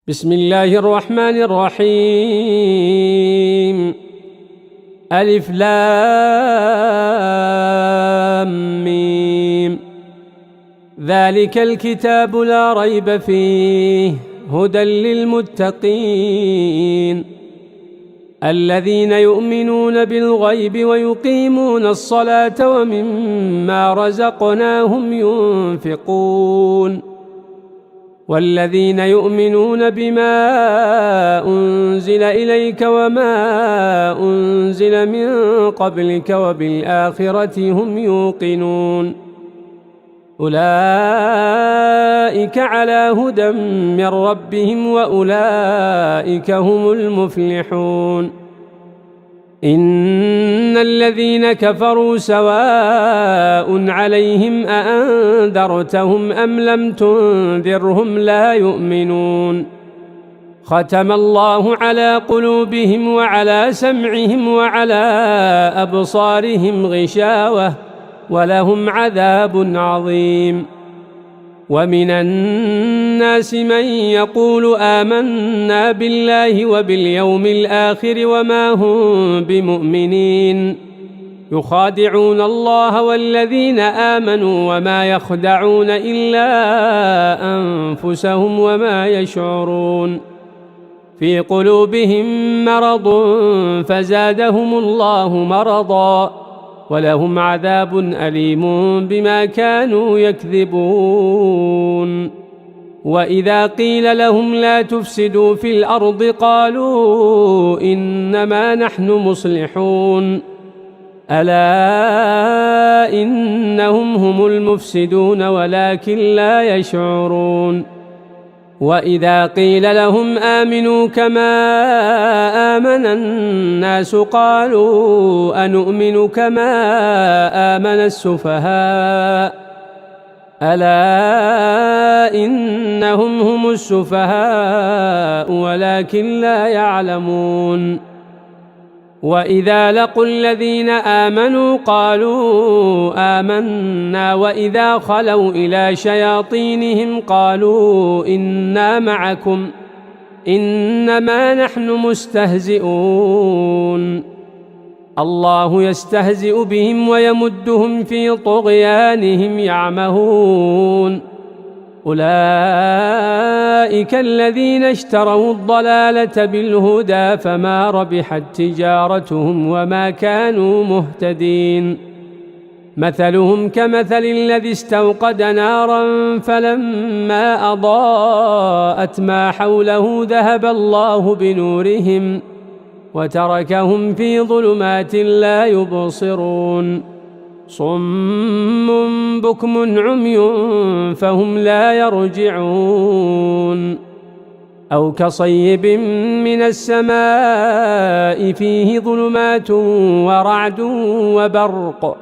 بسم الله الرحمن الرحيم. ألف لام ميم. ذلك الكتاب لا ريب فيه هدى للمتقين الذين يؤمنون بالغيب ويقيمون الصلاة ومما رزقناهم ينفقون والذين يؤمنون بما أنزل إليك وما أنزل من قبلك وبالآخرة هم يوقنون أولئك على هدى من ربهم وأولئك هم المفلحون. إن الذين كفروا سواء عليهم أأنذرتهم أم لم تنذرهم لا يؤمنون. ختم الله على قلوبهم وعلى سمعهم وعلى أبصارهم غشاوة ولهم عذاب عظيم. ومن الناس من يقول آمنا بالله وباليوم الآخر وما هم بمؤمنين يخادعون الله والذين آمنوا وما يخدعون إلا أنفسهم وما يشعرون. في قلوبهم مرض فزادهم الله مرضا ولهم عذاب أليم بما كانوا يكذبون. وإذا قيل لهم لا تفسدوا في الأرض قالوا إنما نحن مصلحون ألا إنهم هم المفسدون ولكن لا يشعرون. وإذا قيل لهم آمنوا كما آمن الناس قالوا أنؤمن كما آمن السفهاء ألا إنهم هم السفهاء ولكن لا يعلمون. وإذا لقوا الذين آمنوا قالوا آمنا وإذا خلوا إلى شياطينهم قالوا إنا معكم إنما نحن مستهزئون. الله يستهزئ بهم ويمدهم في طغيانهم يعمهون. أولئك الذين اشتروا الضلالة بالهدى فما ربحت تجارتهم وما كانوا مهتدين. مثلهم كمثل الذي استوقد نارا فلما أضاءت ما حوله ذهب الله بنورهم وتركهم في ظلمات لا يبصرون. صم بكم عمي فهم لا يرجعون. أو كصيب من السماء فيه ظلمات ورعد وبرق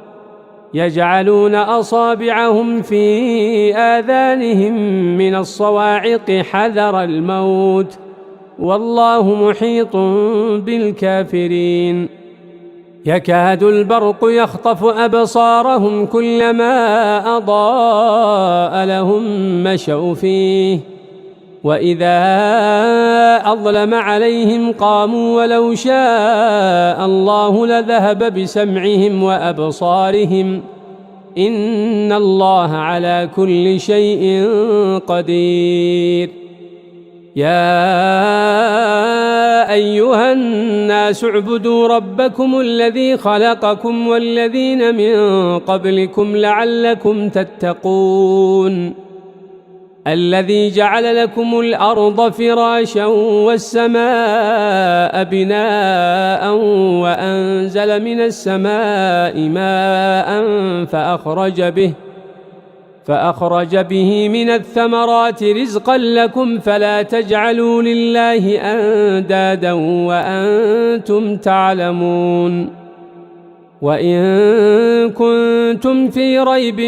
يجعلون أصابعهم في آذانهم من الصواعق حذر الموت والله محيط بالكافرين. يكاد البرق يخطف أبصارهم كلما أضاء لهم مشوا فيه وإذا أظلم عليهم قاموا ولو شاء الله لذهب بسمعهم وأبصارهم إن الله على كل شيء قدير. يا أيها الناس اعبدوا ربكم الذي خلقكم والذين من قبلكم لعلكم تتقون الذي جعل لكم الأرض فراشا والسماء بناء وأنزل من السماء ماء فأخرج به من الثمرات رزقا لكم فلا تجعلوا لله أندادا وأنتم تعلمون. وإن كنتم في ريب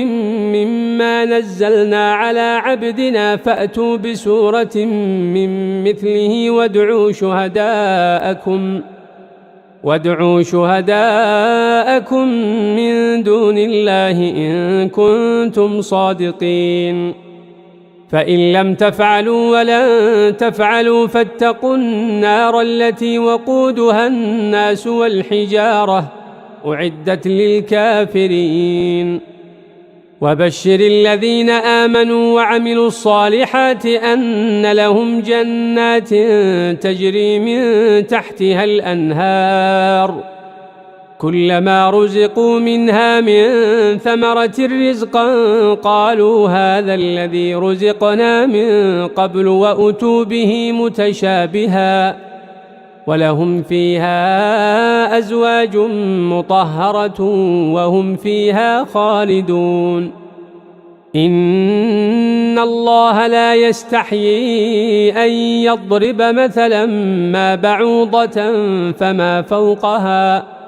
مما نزلنا على عبدنا فأتوا بسورة من مثله وادعوا شهداءكم من دون الله إن كنتم صادقين. فإن لم تفعلوا ولن تفعلوا فاتقوا النار التي وقودها الناس والحجارة أعدت للكافرين وبشر الذين آمنوا وعملوا الصالحات أن لهم جنات تجري من تحتها الأنهار كلما رزقوا منها من ثمرة رزقا قالوا هذا الذي رزقنا من قبل وأتوا به متشابها ولهم فيها أزواج مطهرة وهم فيها خالدون إن الله لا يستحيي أن يضرب مثلا ما بعوضة فما فوقها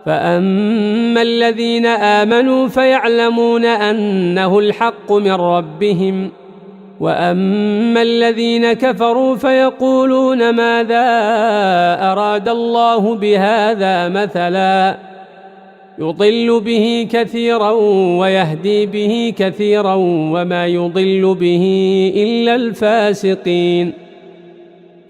فأما الذين آمنوا فيعلمون أنه الحق من ربهم وأما الذين كفروا فيقولون ماذا أراد الله بهذا مثلا يضل به كثيرا ويهدي به كثيرا وما يضل به إلا الفاسقين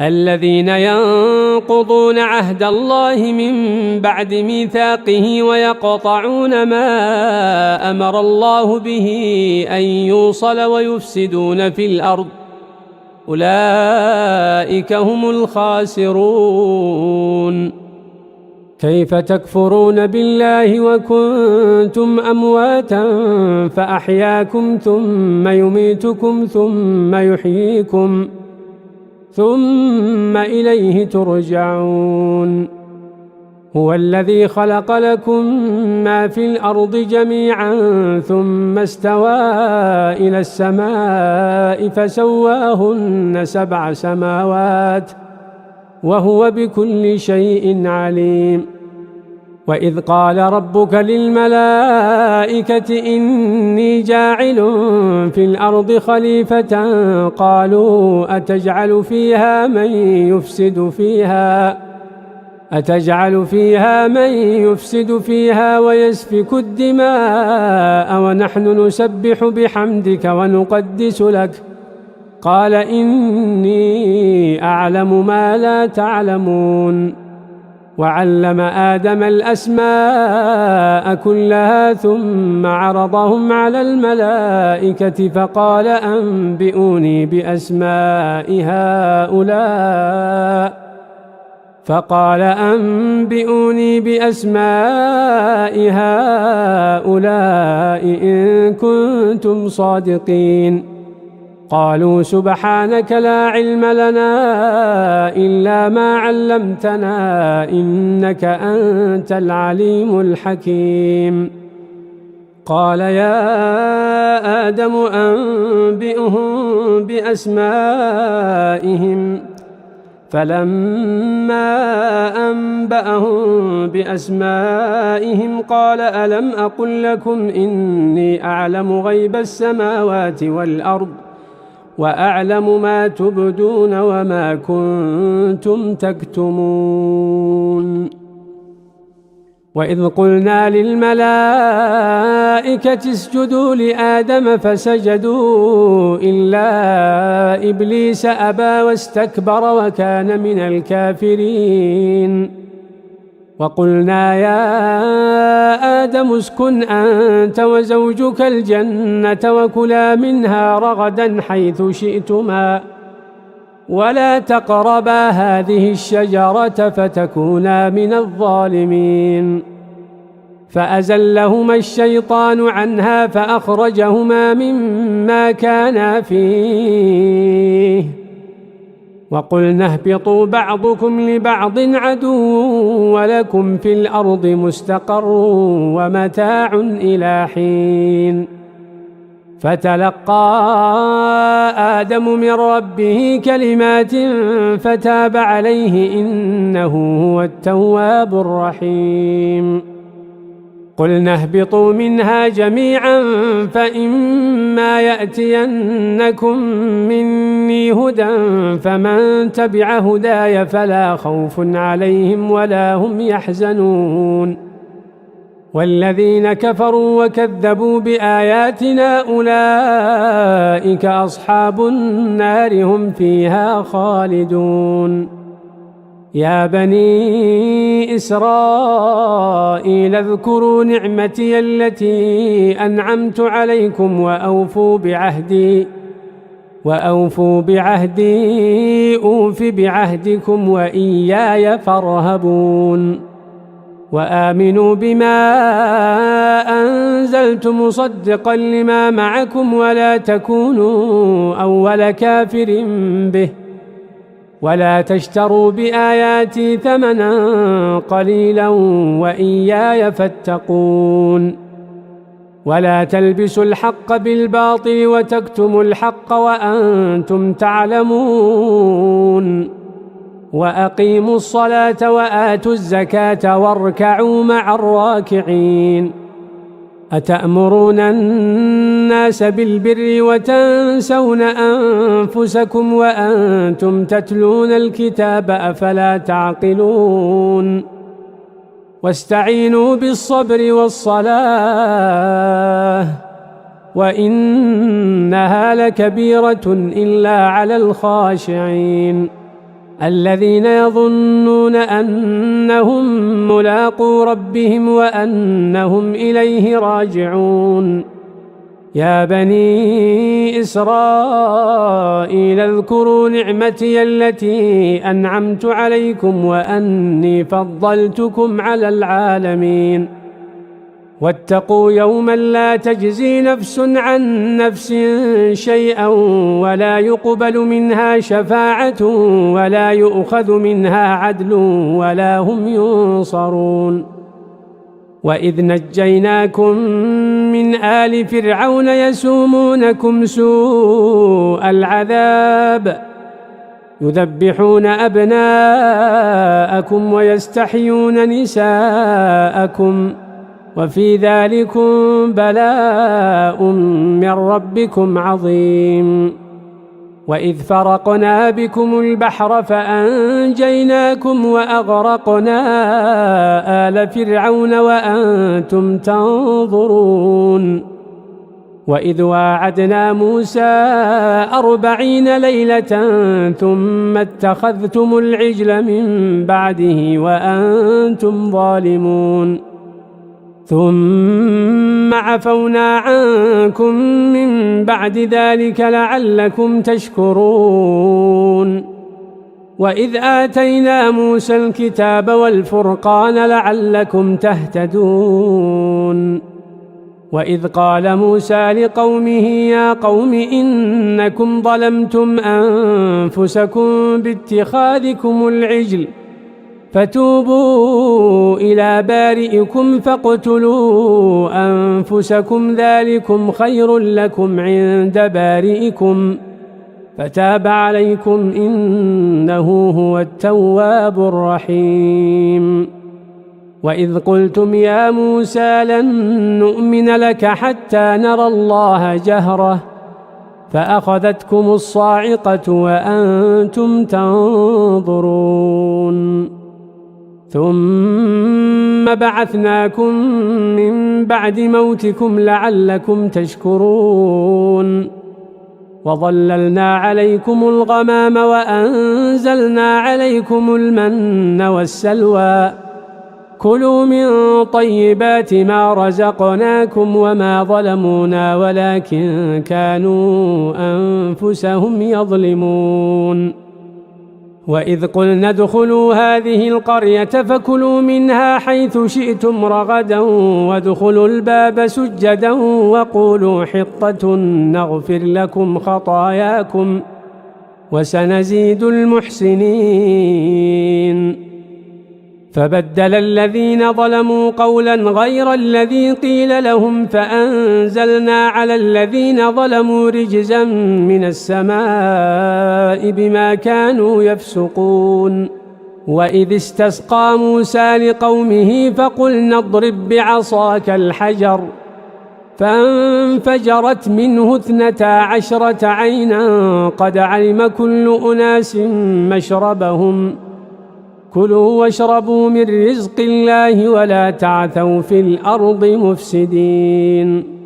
الذين ينقضون عهد الله من بعد ميثاقه ويقطعون ما أمر الله به أن يوصل ويفسدون في الأرض أولئك هم الخاسرون كيف تكفرون بالله وكنتم أمواتا فأحياكم ثم يميتكم ثم يحييكم ثم إليه ترجعون هو الذي خلق لكم ما في الأرض جميعا ثم استوى إلى السماء فسواهن 7 سماوات وهو بكل شيء عليم وإذ قال ربك للملائكة إني جاعل في الأرض خليفة قالوا أتجعل فيها من يفسد فيها ويسفك الدماء ونحن نسبح بحمدك ونقدس لك قال إني أعلم ما لا تعلمون وعلم آدم الأسماء كلها ثم عرضهم على الملائكة فقال أنبئوني بأسماء هؤلاء إن كنتم صادقين قالوا سبحانك لا علم لنا إلا ما علمتنا إنك أنت العليم الحكيم قال يا آدم أنبئهم بأسمائهم فلما أنبأهم بأسمائهم قال ألم أقل لكم إني أعلم غيب السماوات والأرض وأعلم ما تبدون وما كنتم تكتمون وإذ قلنا للملائكة اسجدوا لآدم فسجدوا إلا إبليس أبى واستكبر وكان من الكافرين وقلنا يا آدم اسكن أنت وزوجك الجنة وكلا منها رغدا حيث شئتما ولا تقربا هذه الشجرة فتكونا من الظالمين فأزلهما الشيطان عنها فأخرجهما مما كانا فيه وقلنا اهبطوا بعضكم لبعض عدو ولكم في الأرض مستقر ومتاع إلى حين فتلقى آدم من ربه كلمات فتاب عليه إنه هو التواب الرحيم قلنا اهبطوا منها جميعا فإما يأتينكم مني هدى فمن تبع هداي فلا خوف عليهم ولا هم يحزنون والذين كفروا وكذبوا بآياتنا أولئك أصحاب النار هم فيها خالدون يا بني إسرائيل اذكروا نعمتي التي أنعمت عليكم وأوفوا بعهدي أوف بعهدكم وإياي فارهبون وآمنوا بما أنزلت مصدقا لما معكم ولا تكونوا أول كافر به ولا تشتروا بآياتي ثمنا قليلا وإياي فاتقون ولا تلبسوا الحق بالباطل وتكتموا الحق وأنتم تعلمون وأقيموا الصلاة وآتوا الزكاة واركعوا مع الراكعين أتأمرون الناس بالبر وتنسون أنفسكم وأنتم تتلون الكتاب أفلا تعقلون واستعينوا بالصبر والصلاة وإنها لكبيرة إلا على الخاشعين الذين يظنون أنهم ملاقو ربهم وأنهم إليه راجعون يا بني إسرائيل اذكروا نعمتي التي أنعمت عليكم وأني فضلتكم على العالمين واتقوا يوما لا تجزي نفس عن نفس شيئا ولا يقبل منها شفاعة ولا يؤخذ منها عدل ولا هم ينصرون وإذ نجيناكم من آل فرعون يسومونكم سوء العذاب يذبحون أبناءكم ويستحيون نساءكم وفي ذلكم بلاء من ربكم عظيم وإذ فرقنا بكم البحر فأنجيناكم وأغرقنا آل فرعون وأنتم تنظرون وإذ واعدنا موسى 40 ليلة ثم اتخذتم العجل من بعده وأنتم ظالمون ثم عفونا عنكم من بعد ذلك لعلكم تشكرون وإذ آتينا موسى الكتاب والفرقان لعلكم تهتدون وإذ قال موسى لقومه يا قوم إنكم ظلمتم أنفسكم باتخاذكم العجل فتوبوا إلى بارئكم فاقتلوا أنفسكم ذلكم خير لكم عند بارئكم فتاب عليكم إنه هو التواب الرحيم وإذ قلتم يا موسى لن نؤمن لك حتى نرى الله جهرة فأخذتكم الصاعقة وأنتم تنظرون ثم بعثناكم من بعد موتكم لعلكم تشكرون وظللنا عليكم الغمام وأنزلنا عليكم المن والسلوى كلوا من طيبات ما رزقناكم وما ظلمونا ولكن كانوا أنفسهم يظلمون وإذ قلنا ادخلوا هذه القرية فكلوا منها حيث شئتم رغدا وادخلوا الباب سجدا وقولوا حطة نغفر لكم خطاياكم وسنزيد المحسنين فبدل الذين ظلموا قولا غير الذي قيل لهم فأنزلنا على الذين ظلموا رجزا من السماء بما كانوا يفسقون وإذ استسقى موسى لقومه فقلنا اضرب بعصاك الحجر فانفجرت منه 12 عينا قد علم كل أناس مشربهم كلوا واشربوا من رزق الله ولا تعثوا في الأرض مفسدين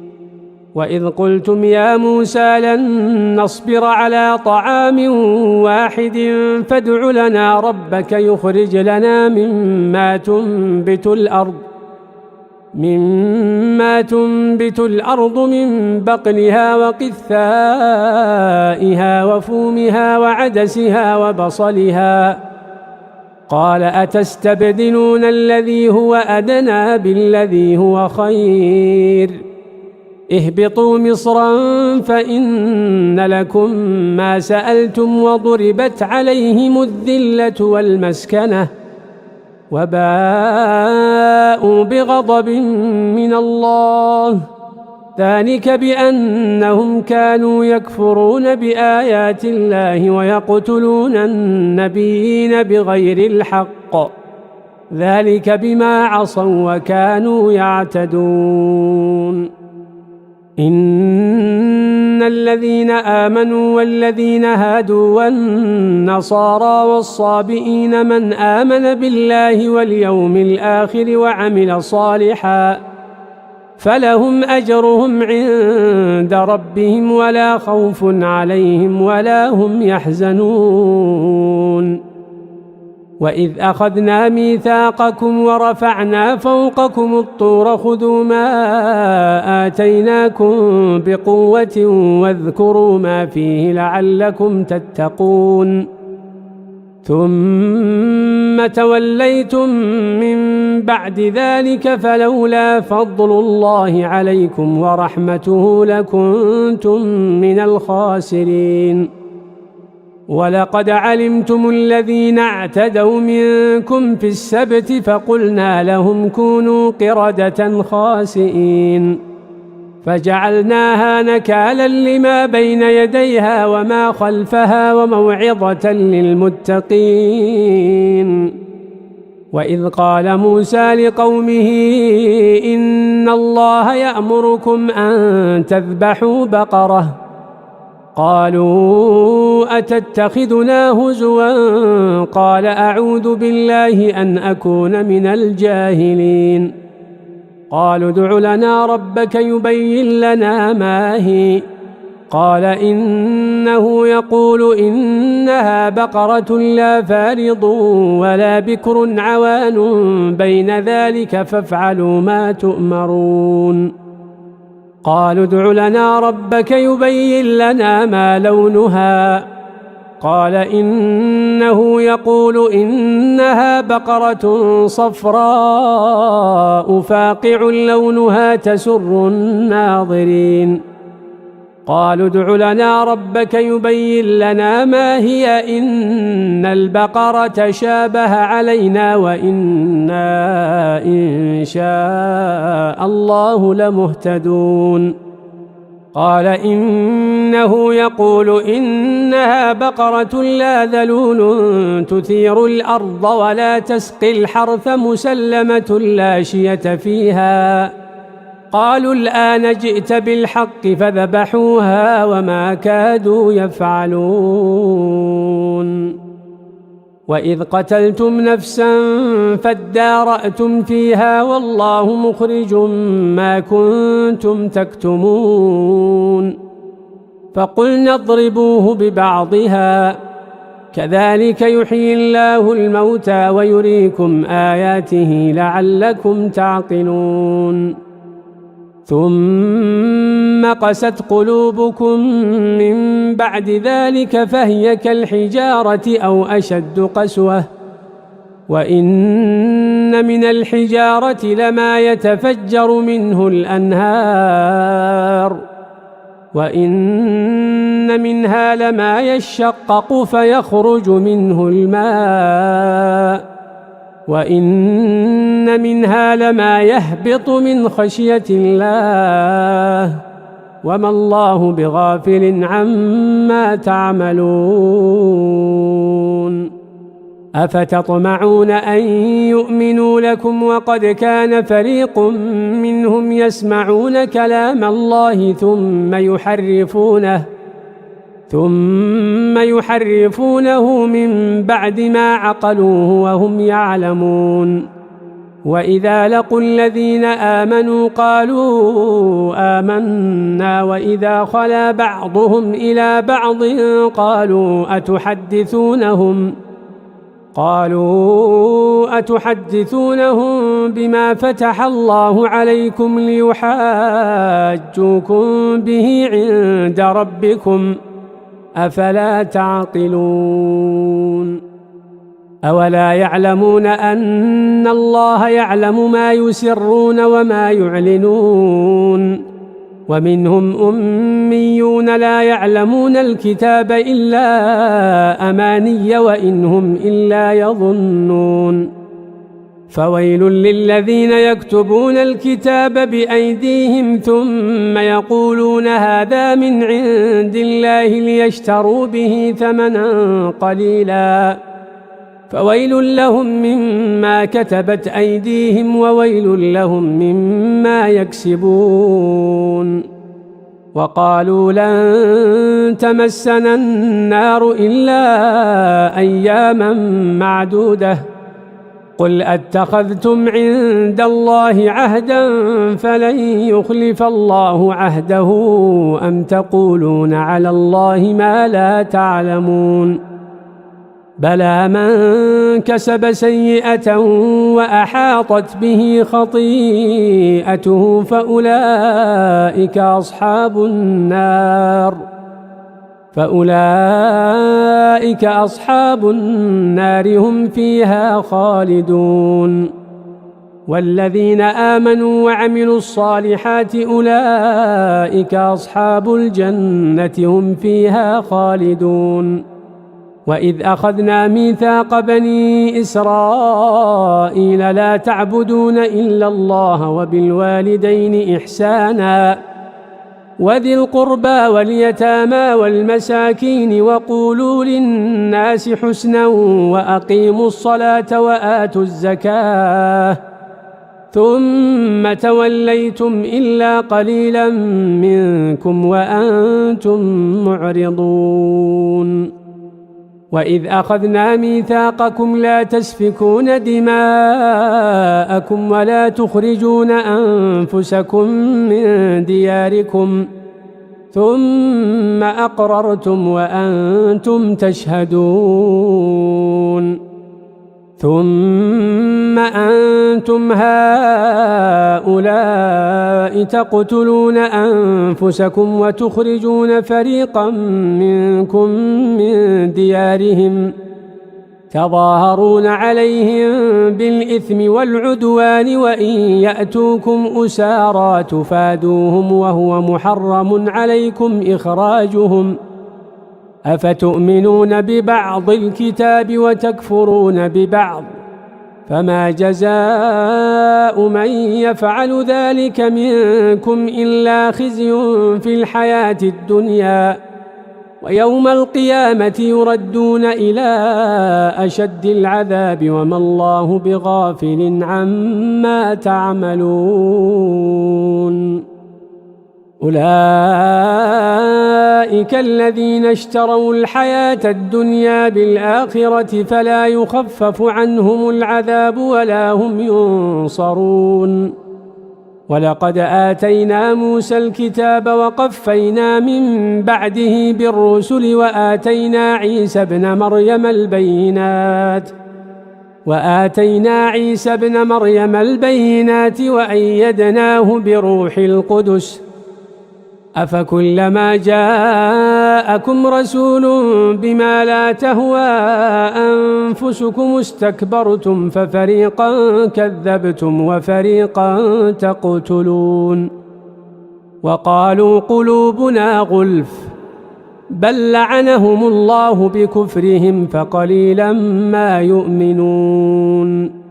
وإذ قلتم يا موسى لن نصبر على طعام واحد فادع لنا ربك يخرج لنا مما تنبت الأرض من بقلها وقثائها وفومها وعدسها وبصلها قال أتستبدلون الذي هو أدنى بالذي هو خير اهبطوا مصرا فإن لكم ما سألتم وضربت عليهم الذلة والمسكنة وباءوا بغضب من الله ذلك بأنهم كانوا يكفرون بآيات الله ويقتلون النبيين بغير الحق ذلك بما عصوا وكانوا يعتدون إن الذين آمنوا والذين هادوا والنصارى والصابئين من آمن بالله واليوم الآخر وعمل صالحا فلهم أجرهم عند ربهم ولا خوف عليهم ولا هم يحزنون وإذ أخذنا ميثاقكم ورفعنا فوقكم الطور خذوا ما آتيناكم بقوة واذكروا ما فيه لعلكم تتقون ثم توليتم من بعد ذلك فلولا فضل الله عليكم ورحمته لكنتم من الخاسرين ولقد علمتم الذين اعتدوا منكم في السبت فقلنا لهم كونوا قردة خاسئين فجعلناها نكالا لما بين يديها وما خلفها وموعظة للمتقين وإذ قال موسى لقومه إن الله يأمركم أن تذبحوا بقرة قالوا أتتخذنا هزوا قال أعوذ بالله أن أكون من الجاهلين قالوا ادع لنا ربك يبين لنا ما هي قال إنه يقول إنها بقرة لا فارض ولا بكر عوان بين ذلك فافعلوا ما تؤمرون قالوا ادع لنا ربك يبين لنا ما لونها قال إنه يقول إنها بقرة صفراء فاقع لونها تسر الناظرين قالوا ادع لنا ربك يبين لنا ما هي إن البقرة شابه علينا وإنا إن شاء الله لمهتدون قال إنه يقول إنها بقرة لا ذلول تثير الأرض ولا تسقي الحرث مسلمة لا شية فيها قالوا الآن جئت بالحق فذبحوها وما كادوا يفعلون وإذ قتلتم نفسا فادارأتم فيها والله مخرج ما كنتم تكتمون فقلنا اضربوه ببعضها كذلك يحيي الله الموتى ويريكم آياته لعلكم تعقلون ثم قست قلوبكم من بعد ذلك فهي كالحجارة أو أشد قسوة وإن من الحجارة لما يتفجر منه الأنهار وإن منها لما يشقق فيخرج منه الماء وإن منها لما يهبط من خشية الله وما الله بغافل عما تعملون أفتطمعون أن يؤمنوا لكم وقد كان فريق منهم يسمعون كلام الله ثم يحرفونه من بعد ما عقلوه وهم يعلمون. وإذا لقوا الذين آمنوا قالوا آمنا وإذا خلا بعضهم إلى بعض قالوا أتحدثونهم بما فتح الله عليكم ليحاجوكم به عند ربكم أفلا تعقلون. أولا يعلمون أن الله يعلم ما يسرون وما يعلنون. ومنهم أميون لا يعلمون الكتاب إلا أماني وإن هم إلا يظنون. فويل للذين يكتبون الكتاب بأيديهم ثم يقولون هذا من عند الله ليشتروا به ثمنا قليلا فويل لهم مما كتبت أيديهم وويل لهم مما يكسبون. وقالوا لن تمسنا النار إلا أياما معدودة قل أتخذتم عند الله عهدا فلن يخلف الله عهده أم تقولون على الله ما لا تعلمون. بلى من كسب سيئة وأحاطت به خطيئته فأولئك أصحاب النار هم فيها خالدون. والذين آمنوا وعملوا الصالحات أولئك أصحاب الجنة هم فيها خالدون. وإذ أخذنا ميثاق بني إسرائيل لا تعبدون إلا الله وبالوالدين إحسانا وذي القربى واليتامى والمساكين وقولوا للناس حسنا وأقيموا الصلاة وآتوا الزكاة ثم توليتم إلا قليلا منكم وأنتم معرضون. وإذ أخذنا ميثاقكم لا تسفكون دماءكم ولا تخرجون أنفسكم من دياركم ثم أقررتم وأنتم تشهدون. ثم أنتم هؤلاء تقتلون أنفسكم وتخرجون فريقا منكم من ديارهم تظاهرون عليهم بالإثم والعدوان وإن يأتوكم أسارى تفادوهم وهو محرم عليكم إخراجهم أفتؤمنون ببعض الكتاب وتكفرون ببعض فما جزاء من يفعل ذلك منكم إلا خزي في الحياة الدنيا ويوم القيامة يردون إلى أشد العذاب وما الله بغافل عما تعملون. أولئك الذين اشتروا الحياة الدنيا بالآخرة فلا يخفف عنهم العذاب ولا هم ينصرون. ولقد آتينا موسى الكتاب وقفينا من بعده بالرسل وآتينا عيسى ابن مريم البينات وأيدناه بروح القدس أفكلما جاءكم رسول بما لا تهوى أنفسكم استكبرتم ففريقا كذبتم وفريقا تقتلون. وقالوا قلوبنا غلف بل لعنهم الله بكفرهم فقليلا ما يؤمنون.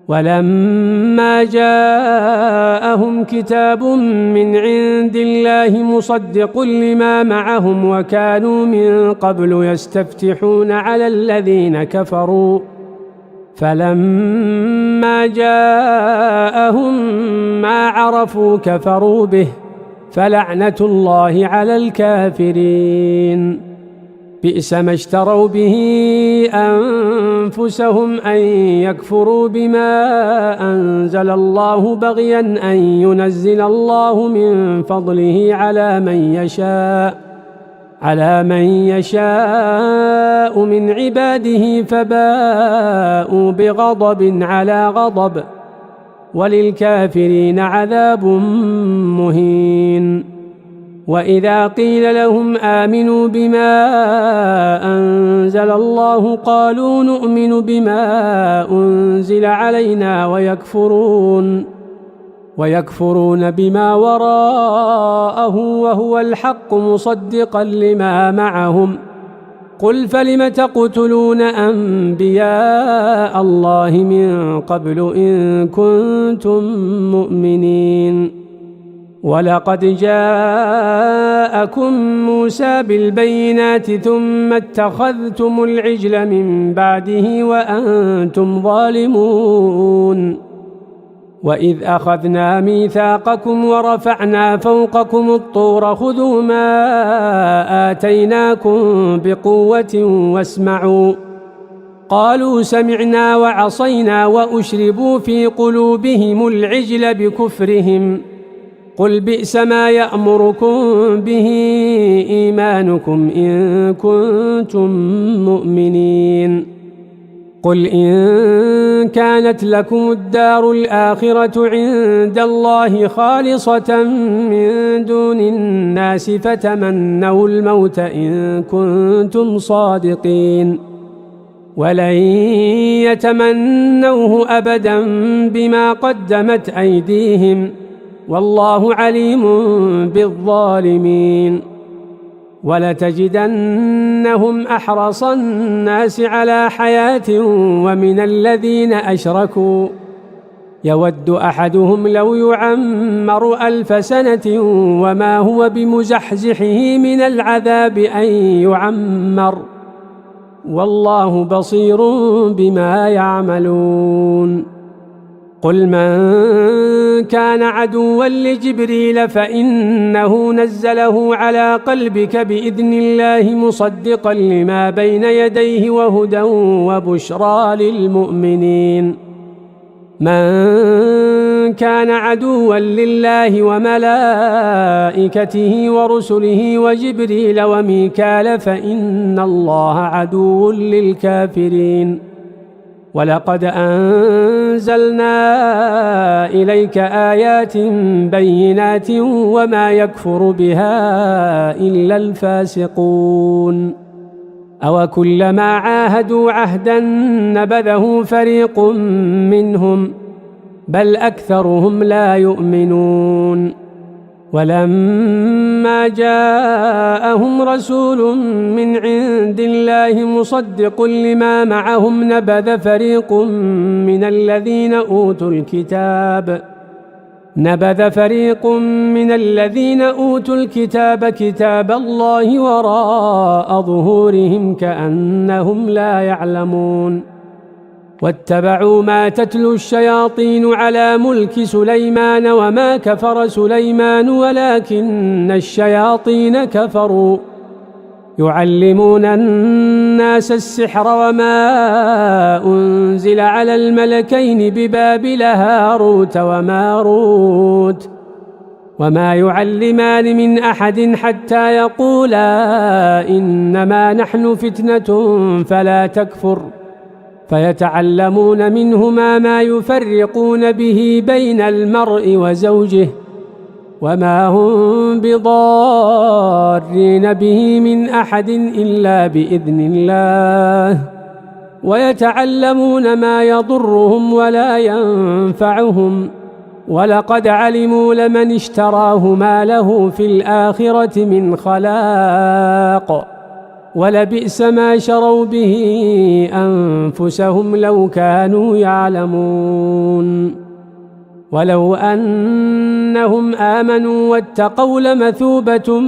ولما جاءهم كتاب من عند الله مصدق لما معهم وكانوا من قبل يستفتحون على الذين كفروا فلما جاءهم ما عرفوا كفروا به فلعنة الله على الكافرين. بئس ما اشتروا به أنفسهم أن يكفروا بما أنزل الله بغيا أن ينزل الله من فضله على من يشاء من عباده، فباءوا بغضب على غضب، وللكافرين عذاب مهين. وإذا قيل لهم آمنوا بما أنزل الله قالوا نؤمن بما أنزل علينا ويكفرون بما وراءه وهو الحق مصدقا لما معهم. قل فلم تقتلون أنبياء الله من قبل إن كنتم مؤمنين؟ ولقد جاءكم موسى بالبينات ثم اتخذتم العجل من بعده وأنتم ظالمون. وإذ أخذنا ميثاقكم ورفعنا فوقكم الطور خذوا ما آتيناكم بقوة واسمعوا. قالوا سمعنا وعصينا وأشربوا في قلوبهم العجل بكفرهم. قل بئس ما يأمركم به إيمانكم إن كنتم مؤمنين. قل إن كانت لكم الدار الآخرة عند الله خالصة من دون الناس فتمنوا الموت إن كنتم صادقين، ولن يتمنوه أبدا بما قدمت أيديهم، والله عليم بالظالمين. ولتجدنهم أحرص الناس على حياة ومن الذين أشركوا يود أحدهم لو يعمر 1000 سنة وما هو بمزحزحه من العذاب أن يعمر، والله بصير بما يعملون. قل من كان عدوا لجبريل فإنه نزله على قلبك بإذن الله مصدقا لما بين يديه وهدى وبشرى للمؤمنين. من كان عدوا لله وملائكته ورسله وجبريل وميكال فإن الله عدو للكافرين. ولقد أنزلنا إليك آيات بينات وما يكفر بها إلا الفاسقون. أوكلما عاهدوا عهدا نبذه فريق منهم بل أكثرهم لا يؤمنون. ولما جاءهم رسول من عند الله مصدق لما معهم نبذ فريق من الذين أوتوا الكتاب كتاب الله وراء ظهورهم كأنهم لا يعلمون. واتبعوا ما تتلو الشياطين على ملك سليمان وما كفر سليمان ولكن الشياطين كفروا يعلمون الناس السحر وما أنزل على الملكين ببابل هاروت وماروت وما يعلمان من أحد حتى يقولا إنما نحن فتنة فلا تكفر، فيتعلمون منهما ما يفرقون به بين المرء وزوجه وما هم بضارين به من أحد إلا بإذن الله، ويتعلمون ما يضرهم ولا ينفعهم، ولقد علموا لمن اشتراه ما له في الآخرة من خلاق، ولبئس ما شروا به أنفسهم لو كانوا يعلمون. ولو أنهم آمنوا واتقوا لمثوبة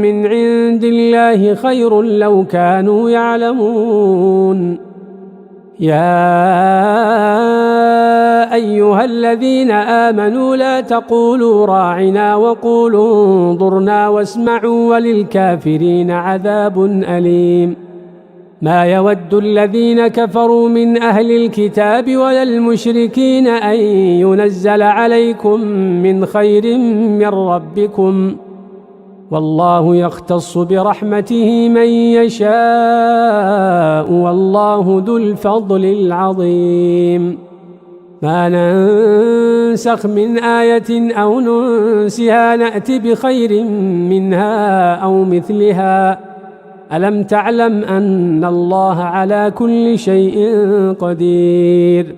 من عند الله خير لو كانوا يعلمون. يا أيها الذين آمنوا لا تقولوا راعنا وقولوا انظرنا واسمعوا وللكافرين عذاب أليم ما يود الذين كفروا من أهل الكتاب ولا المشركين أن ينزل عليكم من خير من ربكم والله يختص برحمته من يشاء والله ذو الفضل العظيم ما ننسخ من آية أو ننسها نأت بخير منها أو مثلها ألم تعلم أن الله على كل شيء قدير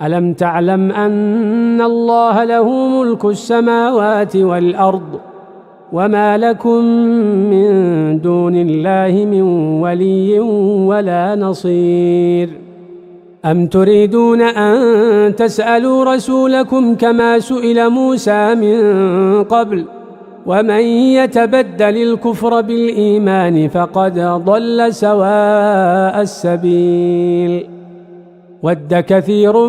ألم تعلم أن الله له ملك السماوات والأرض وما لكم من دون الله من ولي ولا نصير أم تريدون أن تسألوا رسولكم كما سئل موسى من قبل ومن يتبدل الكفر بالإيمان فقد ضل سواء السبيل ود كثير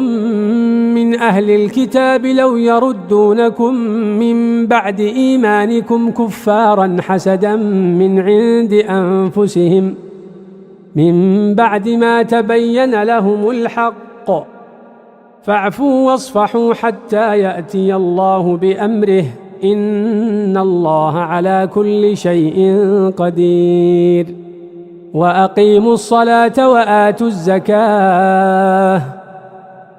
من أهل الكتاب لو يردونكم من بعد إيمانكم كفارا حسدا من عند أنفسهم من بعد ما تبين لهم الحق فاعفوا واصفحوا حتى يأتي الله بأمره إن الله على كل شيء قدير وأقيموا الصلاة وآتوا الزكاة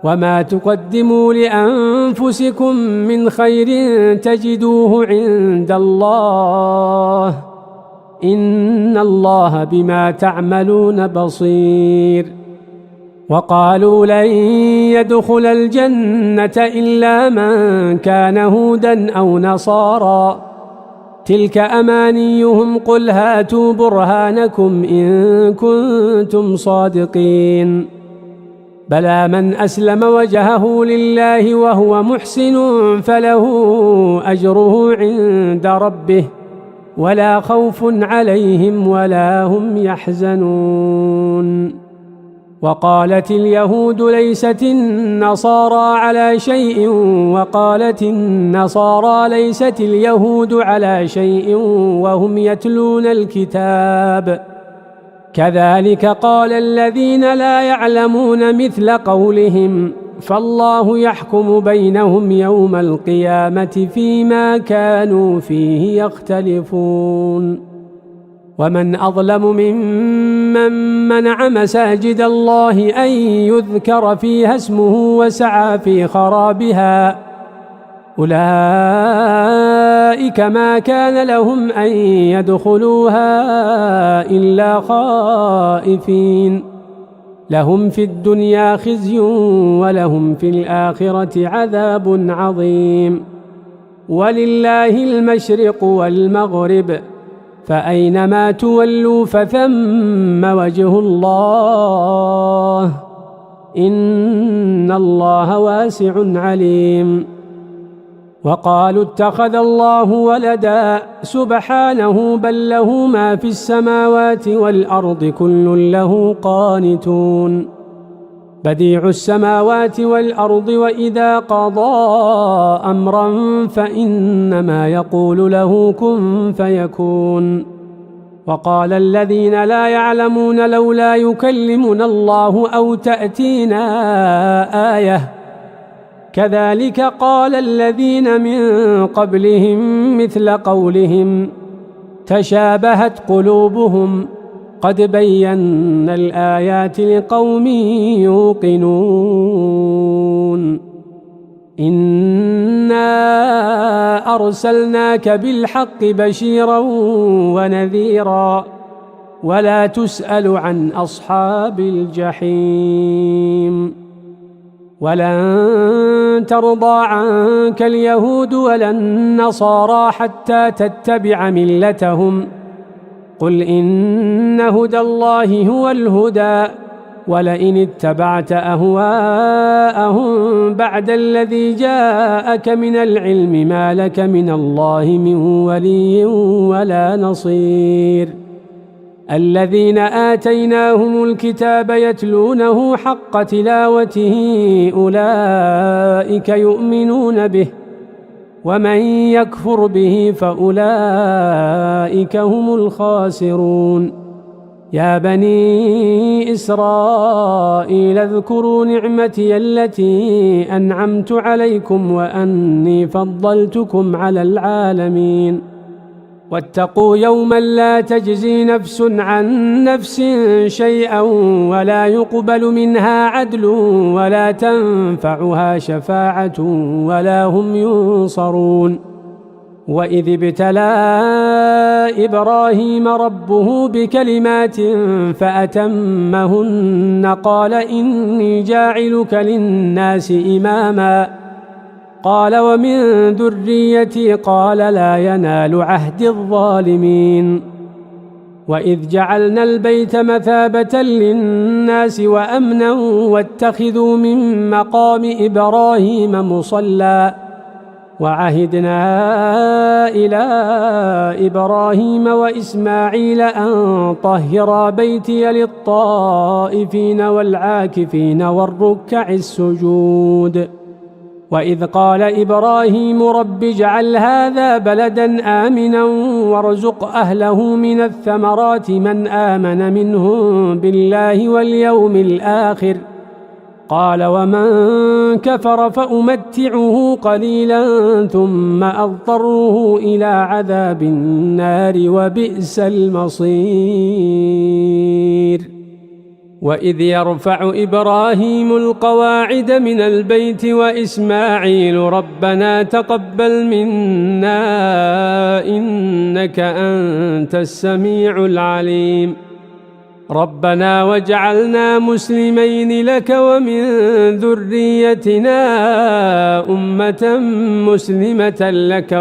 وما تقدموا لأنفسكم من خير تجدوه عند الله إن الله بما تعملون بصير وقالوا لن يدخل الجنة إلا من كان هودا أو نصارى تلك أمانيهم قل هاتوا برهانكم إن كنتم صادقين بلى من أسلم وجهه لله وهو محسن فله أجره عند ربه ولا خوف عليهم ولا هم يحزنون وقالت اليهود ليست النصارى على شيء وقالت النصارى ليست اليهود على شيء وهم يتلون الكتاب كذلك قال الذين لا يعلمون مثل قولهم فالله يحكم بينهم يوم القيامة فيما كانوا فيه يختلفون ومن أظلم ممن منع مساجد الله أن يذكر فيها اسمه وسعى في خرابها أولئك ما كان لهم أن يدخلوها إلا خائفين لهم في الدنيا خزي ولهم في الآخرة عذاب عظيم ولله المشرق والمغرب فأينما تولوا فثم وجه الله إن الله واسع عليم وقالوا اتخذ الله ولدا سبحانه بل له ما في السماوات والأرض كل له قانتون بديع السماوات والأرض وإذا قضى أمرا فإنما يقول له كن فيكون وقال الذين لا يعلمون لولا يكلمنا الله أو تأتينا آية كذلك قال الذين من قبلهم مثل قولهم تشابهت قلوبهم قد بينا الآيات لقوم يوقنون إنا أرسلناك بالحق بشيرا ونذيرا ولا تسأل عن أصحاب الجحيم ولن ترضى عنك اليهود ولا النصارى حتى تتبع ملتهم قل إن هدى الله هو الهدى ولئن اتبعت أهواءهم بعد الذي جاءك من العلم ما لك من الله من ولي ولا نصير الذين آتيناهم الكتاب يتلونه حق تلاوته أولئك يؤمنون به ومن يكفر به فأولئك هم الخاسرون يا بني إسرائيل اذكروا نعمتي التي أنعمت عليكم وأني فضلتكم على العالمين واتقوا يوما لا تجزي نفس عن نفس شيئا ولا يقبل منها عدل ولا تنفعها شفاعة ولا هم ينصرون وإذ ابتلى إبراهيم ربه بكلمات فأتمهن قال إني جاعلك للناس إماما قال ومن ذريتي قال لا ينال عهد الظالمين وإذ جعلنا البيت مثابة للناس وأمنا واتخذوا من مقام إبراهيم مصلى وعهدنا إلى إبراهيم وإسماعيل أن طهرا بيتي للطائفين والعاكفين والركع السجود وإذ قال إبراهيم رب اجعل هذا بلدا آمنا وارزق أهله من الثمرات من آمن منهم بالله واليوم الآخر قال ومن كفر فأمتعه قليلا ثم أضطره إلى عذاب النار وبئس المصير وإذ يرفع إبراهيم القواعد من البيت وإسماعيل ربنا تقبل منا إنك أنت السميع العليم ربنا واجعلنا مسلمين لك ومن ذريتنا أمة مسلمة لك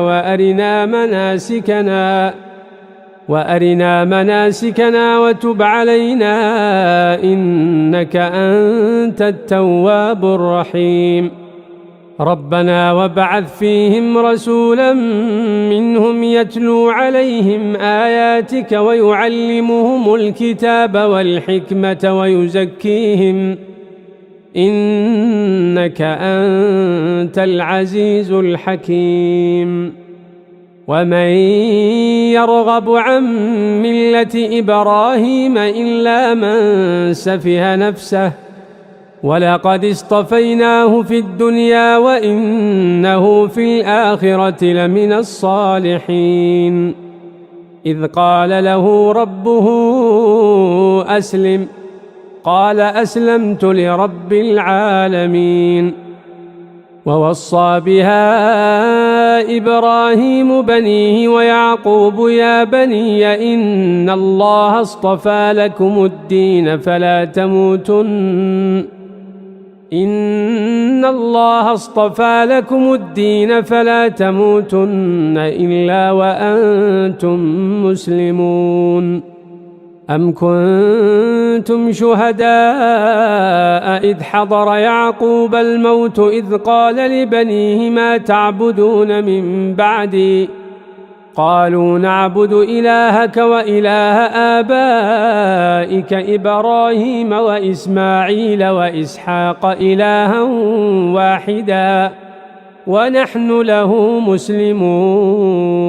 وأرنا مناسكنا وتب علينا إنك أنت التواب الرحيم ربنا وابعث فيهم رسولا منهم يتلو عليهم آياتك ويعلمهم الكتاب والحكمة ويزكيهم إنك أنت العزيز الحكيم ومن يرغب عن ملة إبراهيم إلا من سفه نفسه ولقد اصطفيناه في الدنيا وإنه في الآخرة لمن الصالحين إذ قال له ربه أسلم قال أسلمت لرب العالمين ووصى بها إبراهيم بنيه ويعقوب يا بني إن الله اصطفى لكم الدين فلا تموتن إلا وأنتم مسلمون أم كنتم شهداء إذ حضر يعقوب الموت إذ قال لبنيه ما تعبدون من بعدي قالوا نعبد إلهك وإله آبائك إبراهيم وإسماعيل وإسحاق إلها واحدا ونحن له مسلمون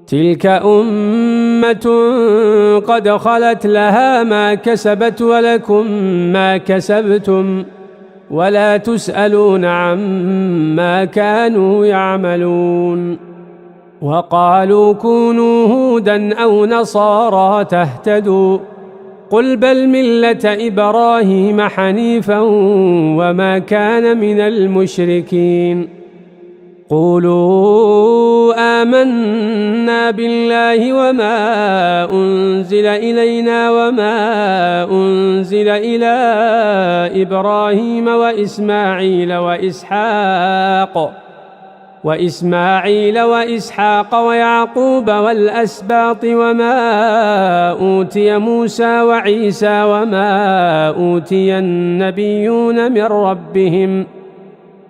تلك أمة قد خلت لها ما كسبت ولكم ما كسبتم ولا تسألون عما كانوا يعملون وقالوا كونوا هودا أو نصارى تهتدوا قل بل ملة إبراهيم حنيفا وما كان من المشركين قولوا آمنا بالله وما أنزل إلينا وما أنزل إلى إبراهيم وإسماعيل وإسحاق ويعقوب والأسباط وما أوتي موسى وعيسى وما أوتي النبيون من ربهم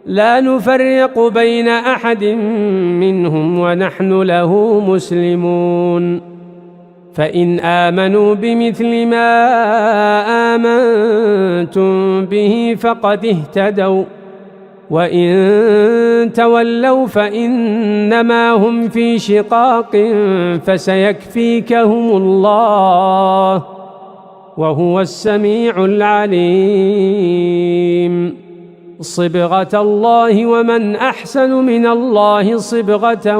لا نفرق بين أحد منهم ونحن له مسلمون فإن آمنوا بمثل ما آمنتم به فقد اهتدوا وإن تولوا فإنما هم في شقاق فسيكفيكهم الله وهو السميع العليم. صبغة الله ومن أحسن من الله صبغة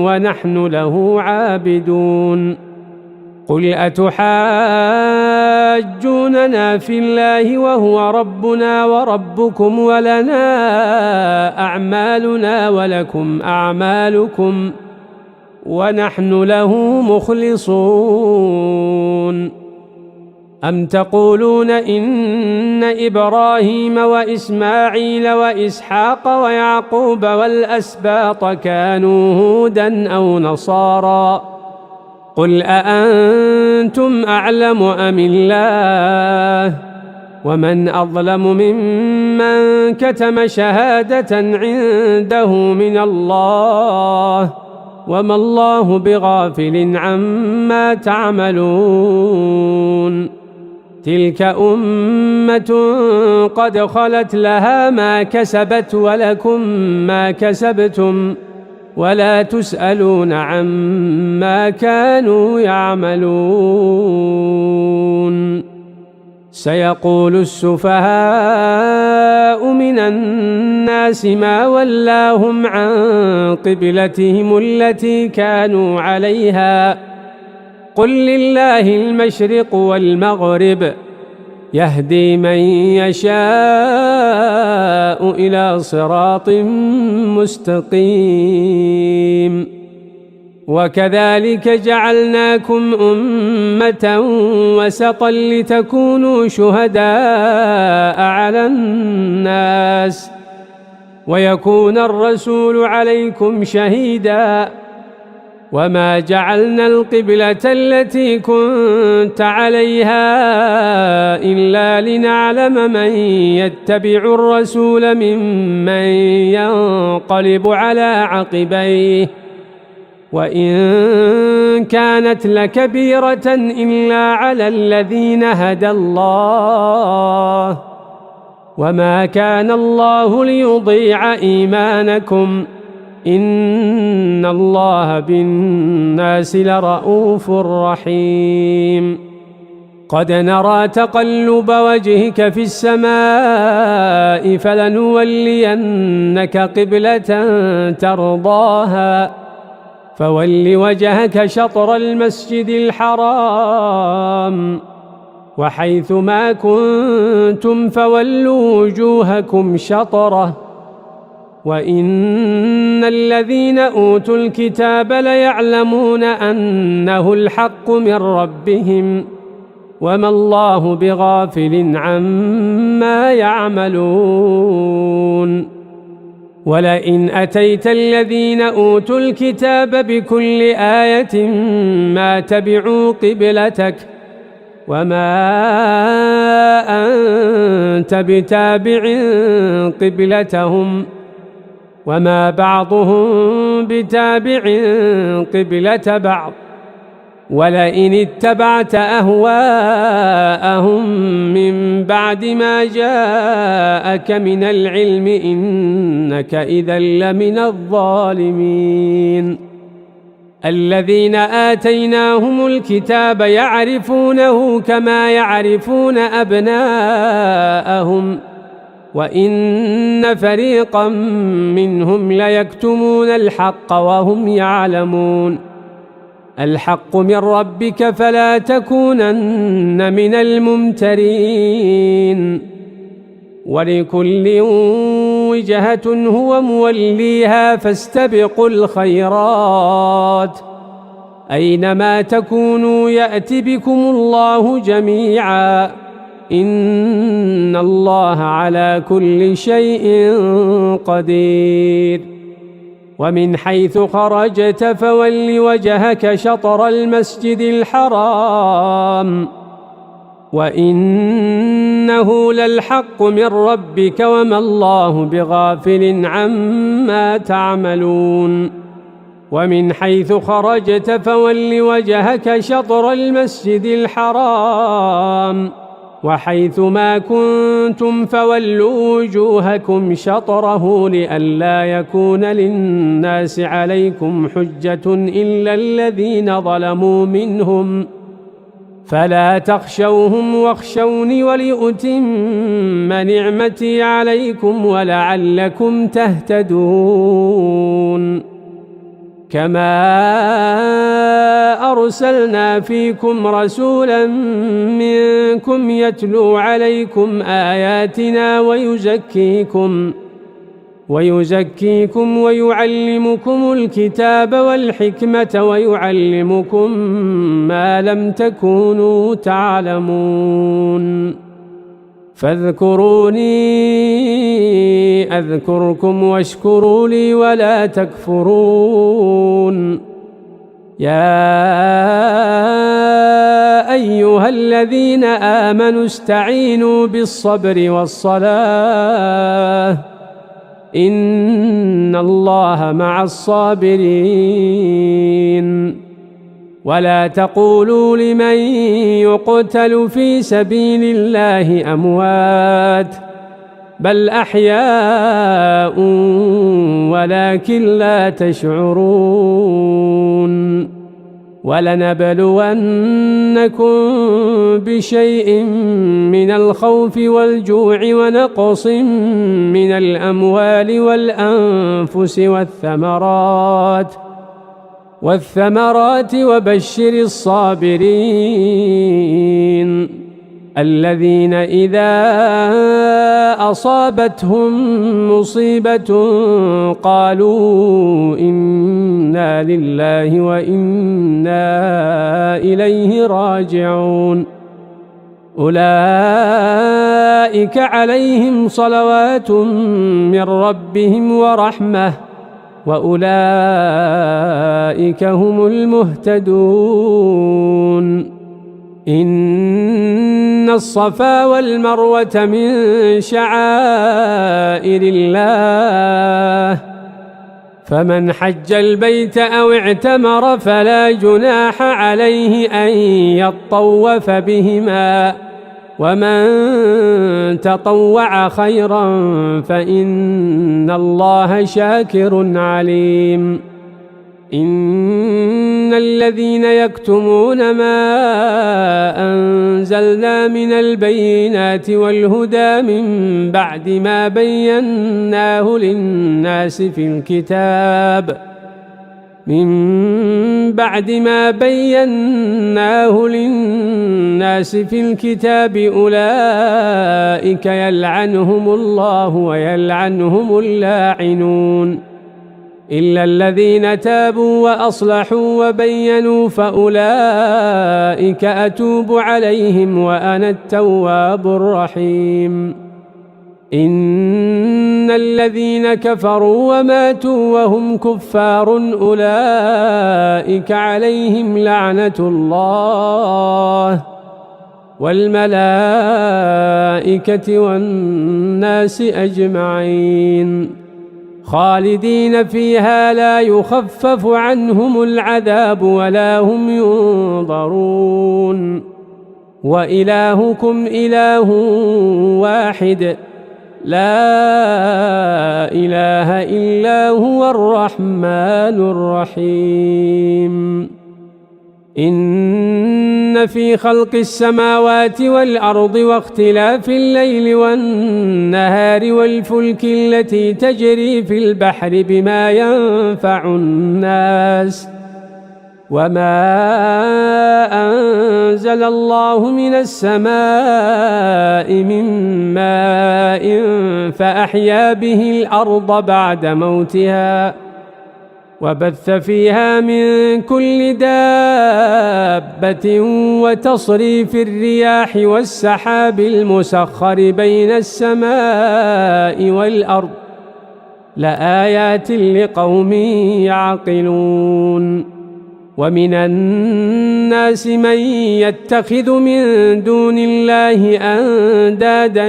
ونحن له عابدون. قل أتحاجوننا في الله وهو ربنا وربكم ولنا أعمالنا ولكم أعمالكم ونحن له مخلصون. أم تقولون إن إبراهيم وإسماعيل وإسحاق ويعقوب والأسباط كانوا هودا أو نصارى قل أأنتم أعلم أم الله ومن أظلم ممن كتم شهادة عنده من الله وما الله بغافل عما تعملون. تلك أمة قد خلت لها ما كسبت ولكم ما كسبتم ولا تسألون عما كانوا يعملون. سيقول السفهاء من الناس ما ولاهم عن قبلتهم التي كانوا عليها قل لله المشرق والمغرب يهدي من يشاء إلى صراط مستقيم. وكذلك جعلناكم أمة وسطا لتكونوا شهداء على الناس ويكون الرسول عليكم شهيدا وما جعلنا القبلة التي كنت عليها إلا لنعلم من يتبع الرسول ممن ينقلب على عقبيه وإن كانت لكبيرة إلا على الذين هدى الله وما كان الله ليضيع إيمانكم إن الله بالناس لرؤوف رحيم. قد نرى تقلب وجهك في السماء فلنولينك قبلة ترضاها فول وجهك شطر المسجد الحرام وحيث ما كنتم فولوا وجوهكم شطره وإن الذين أوتوا الكتاب ليعلمون أنه الحق من ربهم وما الله بغافل عما يعملون. ولئن أتيت الذين أوتوا الكتاب بكل آية ما تبعوا قبلتك وما أنت بتابع قبلتهم وما بعضهم بتابع قبلة بعض ولئن اتبعت أهواءهم من بعد ما جاءك من العلم إنك إذا لمن الظالمين. الذين آتيناهم الكتاب يعرفونه كما يعرفون أبناءهم وإن فريقا منهم ليكتمون الحق وهم يعلمون. الحق من ربك فلا تكونن من الممترين. ولكل وجهة هو موليها فاستبقوا الخيرات أينما تكونوا يأت بكم الله جميعا إن الله على كل شيء قدير. ومن حيث خرجت فول وجهك شطر المسجد الحرام وإنه للحق من ربك وما الله بغافل عما تعملون. ومن حيث خرجت فول وجهك شطر المسجد الحرام وحيث ما كنتم فولوا وجوهكم شطره لئلا يكون للناس عليكم حجة إلا الذين ظلموا منهم فلا تخشوهم واخشوني ولأتم نعمتي عليكم ولعلكم تهتدون كما أرسلنا فيكم رسولا منكم يتلو عليكم آياتنا ويزكيكم ويعلمكم الكتاب والحكمة ويعلمكم ما لم تكونوا تعلمون فاذكروني أذكركم واشكروا لي ولا تكفرون يا أيها الذين آمنوا استعينوا بالصبر والصلاة إن الله مع الصابرين ولا تقولوا لمن يقتل في سبيل الله أموات بل أحياء ولكن لا تشعرون ولنبلونكم بشيء من الخوف والجوع ونقص من الأموال والأنفس والثمرات وبشر الصابرين الذين إذا أصابتهم مصيبة قالوا إنا لله وإنا إليه راجعون أولئك عليهم صلوات من ربهم ورحمة وأولئك هم المهتدون إن الصفا والمروة من شعائر الله فمن حج البيت أو اعتمر فلا جناح عليه أن يطوف بهما ومن تطوع خيرا فإن الله شاكر عليم إن الذين يكتمون ما أنزلنا من البينات والهدى من بعد ما بيناه للناس في الكتاب أولئك يلعنهم الله ويلعنهم اللاعنون إلا الذين تابوا وأصلحوا وبينوا فأولئك أتوب عليهم وأنا التواب الرحيم إن الذين كفروا وماتوا وهم كفار أولئك عليهم لعنة الله والملائكة والناس أجمعين خالدين فيها لا يخفف عنهم العذاب ولا هم ينظرون وإلهكم إله واحد لا إله إلا هو الرحمن الرحيم إن في خلق السماوات والأرض واختلاف الليل والنهار والفلك التي تجري في البحر بما ينفع الناس وما أنزل الله من السماء من ماء فأحيا به الأرض بعد موتها وبث فيها من كل دابة وتصريف الرياح والسحاب المسخر بين السماء والأرض لآيات لقوم يعقلون ومن الناس من يتخذ من دون الله أندادا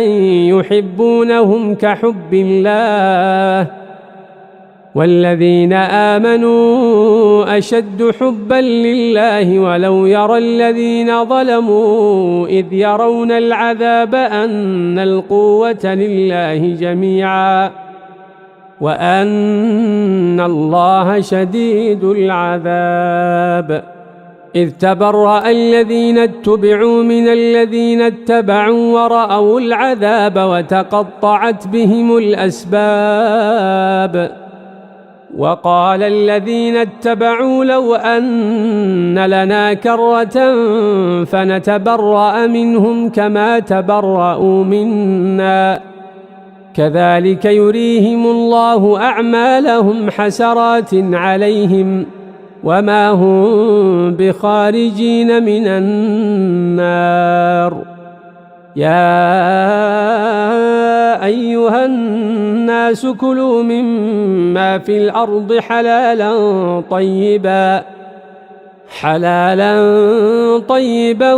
يحبونهم كحب الله والذين آمنوا أشد حبا لله ولو يرى الذين ظلموا إذ يرون العذاب أن القوة لله جميعا وأن الله شديد العذاب إذ تبرأ الذين اتبعوا من الذين اتبعوا ورأوا العذاب وتقطعت بهم الأسباب وقال الذين اتبعوا لو أن لنا كرة فنتبرأ منهم كما تبرأوا منا كذلك يريهم الله أعمالهم حسرات عليهم وما هم بخارجين من النار يا أيها الناس كلوا مما في الأرض حلالا طيبا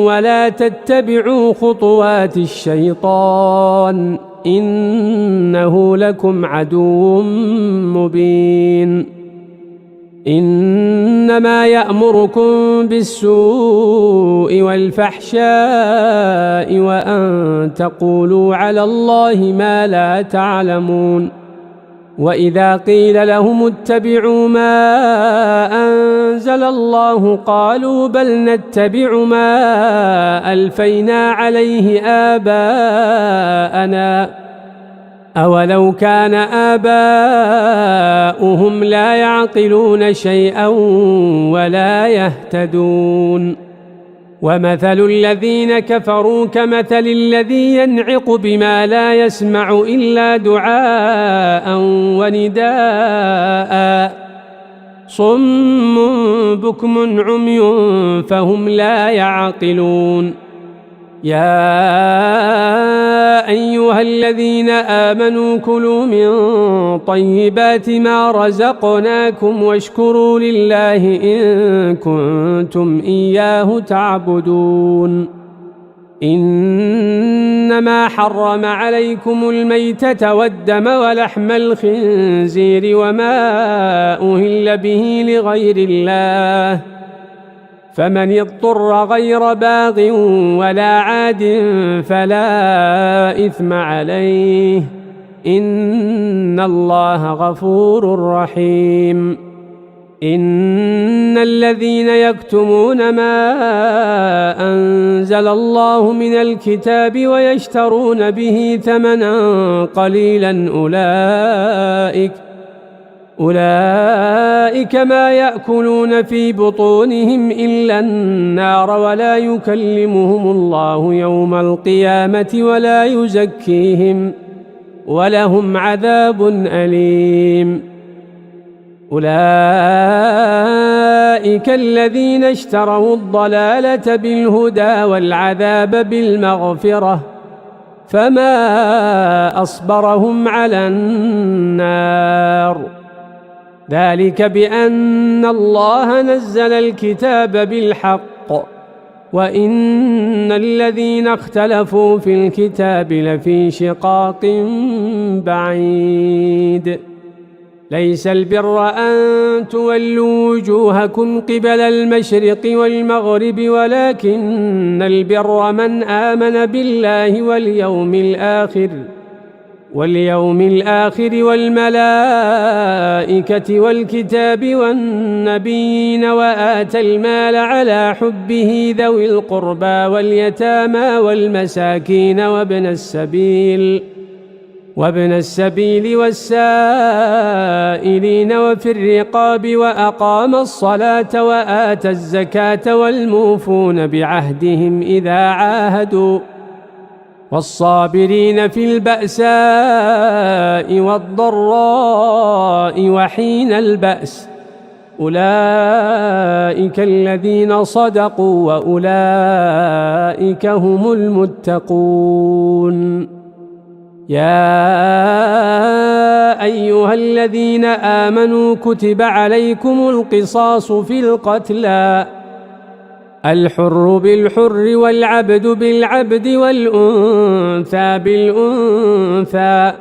ولا تتبعوا خطوات الشيطان إنه لكم عدو مبين إنما يأمركم بالسوء والفحشاء وأن تقولوا على الله ما لا تعلمون وإذا قيل لهم اتبعوا ما أنزل الله قالوا بل نتبع ما ألفينا عليه آباءنا أولو كان آباؤهم لا يعقلون شيئا ولا يهتدون ومثل الذين كفروا كمثل الذي ينعق بما لا يسمع إلا دعاء ونداء صم بكم عمي فهم لا يعقلون يا أيها الذين آمنوا كلوا من طيبات ما رزقناكم واشكروا لله إن كنتم إياه تعبدون إنما حرم عليكم الميتة والدم ولحم الخنزير وما أهل به لغير الله فمن اضطر غير باغ ولا عاد فلا إثم عليه إن الله غفور رحيم إن الذين يكتمون ما أنزل الله من الكتاب ويشترون به ثمنا قليلا أولئك ما يأكلون في بطونهم إلا النار ولا يكلمهم الله يوم القيامة ولا يزكيهم ولهم عذاب أليم أولئك الذين اشتروا الضلالة بالهدى والعذاب بالمغفرة فما أصبرهم على النار ذلك بأن الله نزل الكتاب بالحق وإن الذين اختلفوا في الكتاب لفي شقاق بعيد ليس البر أن تولوا وجوهكم قبل المشرق والمغرب ولكن البر من آمن بالله واليوم الآخر والملائكة والكتاب والنبيين وآتى المال على حبه ذوي القربى واليتامى والمساكين وابن السبيل والسائلين وفي الرقاب وأقام الصلاة وآتى الزكاة والموفون بعهدهم إذا عاهدوا والصابرين في البأساء والضراء وحين البأس أولئك الذين صدقوا وأولئك هم المتقون يا أيها الذين آمنوا كتب عليكم القصاص في القتلى الحر بالحر والعبد بالعبد والأنثى بالأنثى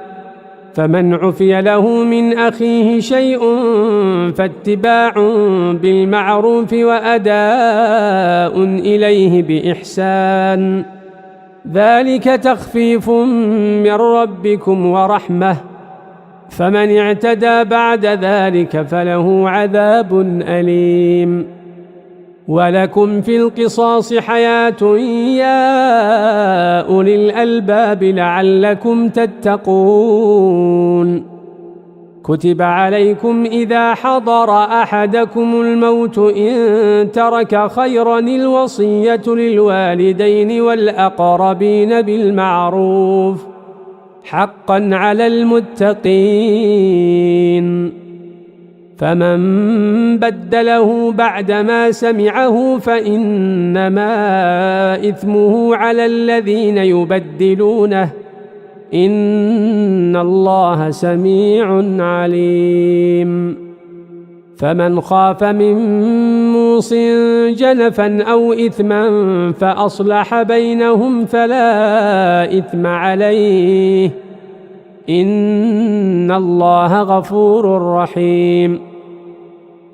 فمن عفي له من أخيه شيء فاتباع بالمعروف وأداء إليه بإحسان ذلك تخفيف من ربكم ورحمة فمن اعتدى بعد ذلك فله عذاب أليم ولكم في القصاص حياة يا أولي الألباب لعلكم تتقون كتب عليكم إذا حضر أحدكم الموت إن ترك خيرا الوصية للوالدين والأقربين بالمعروف حقا على المتقين فمن بدله بعدما سمعه فإنما إثمه على الذين يبدلونه إن الله سميع عليم فمن خاف من موص جنفا أو إثما فأصلح بينهم فلا إثم عليه إن الله غفور رحيم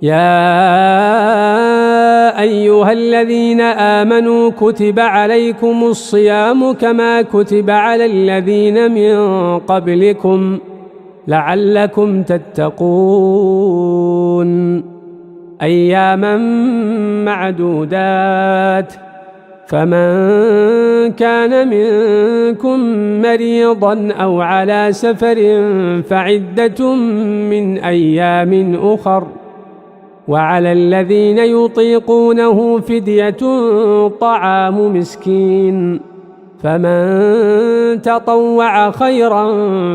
يا أيها الذين آمنوا كتب عليكم الصيام كما كتب على الذين من قبلكم لعلكم تتقون أياما معدودات فمن كان منكم مريضا أو على سفر فعدة من أيام أخر وعلى الذين يطيقونه فدية طعام مسكين فمن تطوع خيرا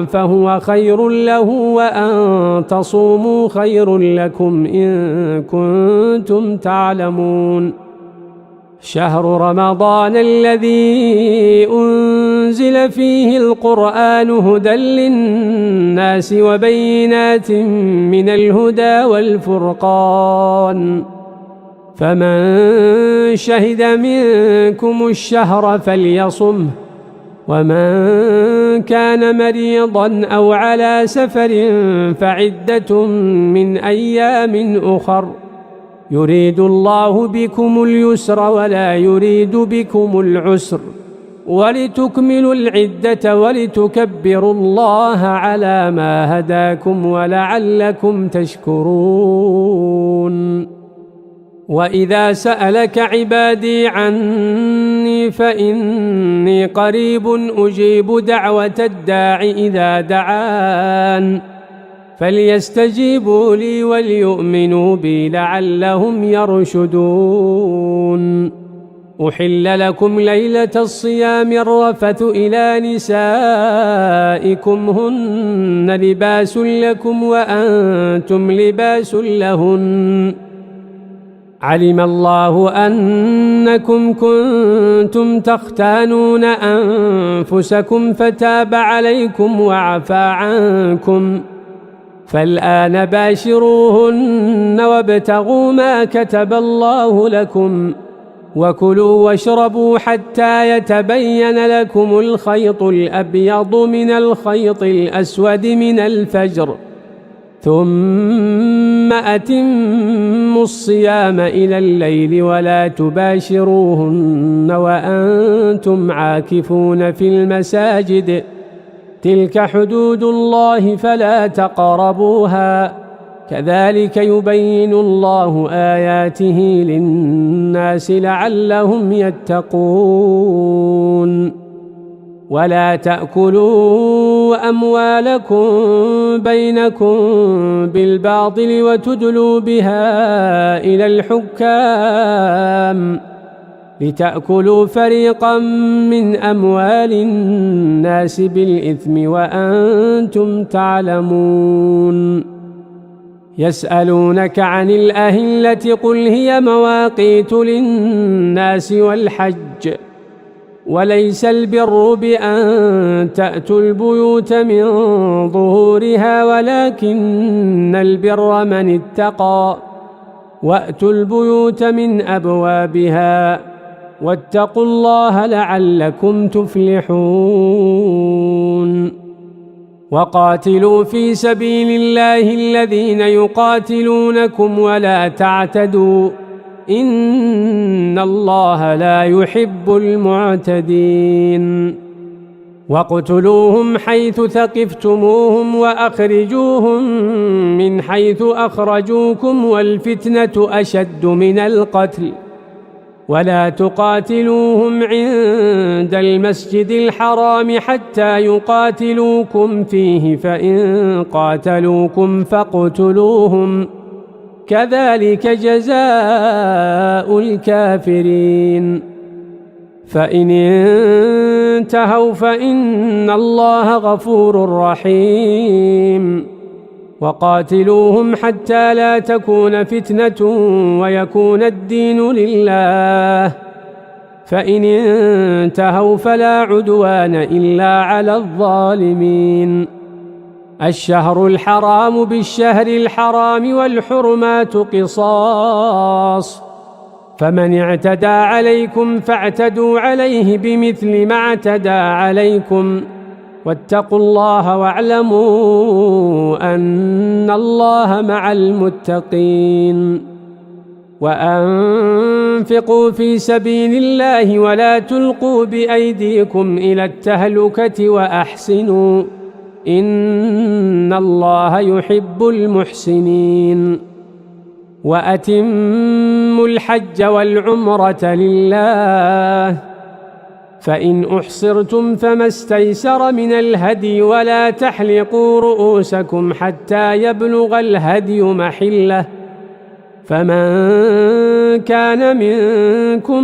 فهو خير له وأن تصوموا خير لكم إن كنتم تعلمون شهر رمضان الذي أنزل فيه القرآن هدى للناس وبينات من الهدى والفرقان فمن شهد منكم الشهر فليصمه ومن كان مريضا أو على سفر فعدة من أيام أخر يريد الله بكم اليسر ولا يريد بكم العسر ولتكملوا العدة ولتكبروا الله على ما هداكم ولعلكم تشكرون وإذا سألك عبادي عني فإني قريب أجيب دعوة الداع إذا دعان فليستجيبوا لي وليؤمنوا بي لعلهم يرشدون أحل لكم ليلة الصيام الرفث إلى نسائكم هن لباس لكم وأنتم لباس لهن علم الله أنكم كنتم تختانون أنفسكم فتاب عليكم وعفى عنكم فالآن باشروهن وابتغوا ما كتب الله لكم وكلوا واشربوا حتى يتبين لكم الخيط الأبيض من الخيط الأسود من الفجر ثم أتموا الصيام إلى الليل ولا تباشروهن وأنتم عاكفون في المساجد تلك حدود الله فلا تقربوها كذلك يبين الله آياته للناس لعلهم يتقون ولا تأكلوا أموالكم بينكم بالباطل وتدلوا بها إلى الحكام لتأكلوا فريقا من أموال الناس بالإثم وأنتم تعلمون يسألونك عن الأهلة قل هي مواقيت للناس والحج وليس البر بأن تأتوا البيوت من ظهورها ولكن البر من اتقى وأتوا البيوت من أبوابها واتقوا الله لعلكم تفلحون وقاتلوا في سبيل الله الذين يقاتلونكم ولا تعتدوا إن الله لا يحب المعتدين واقتلوهم حيث ثقفتموهم وأخرجوهم من حيث أخرجوكم والفتنة أشد من القتل ولا تقاتلوهم عند المسجد الحرام حتى يقاتلوكم فيه فإن قاتلوكم فاقتلوهم كذلك جزاء الكافرين فإن انتهوا فإن الله غفور رحيم وقاتلوهم حتى لا تكون فتنة ويكون الدين لله فإن انتهوا فلا عدوان إلا على الظالمين الشهر الحرام بالشهر الحرام والحرمات قصاص فمن اعتدى عليكم فاعتدوا عليه بمثل ما اعتدى عليكم واتقوا الله واعلموا أن الله مع المتقين وأنفقوا في سبيل الله ولا تلقوا بأيديكم إلى التهلكة وأحسنوا إن الله يحب المحسنين وأتموا الحج والعمرة لله فإن أحصرتم فما استيسر من الهدي ولا تحلقوا رؤوسكم حتى يبلغ الهدي محله فمن كان منكم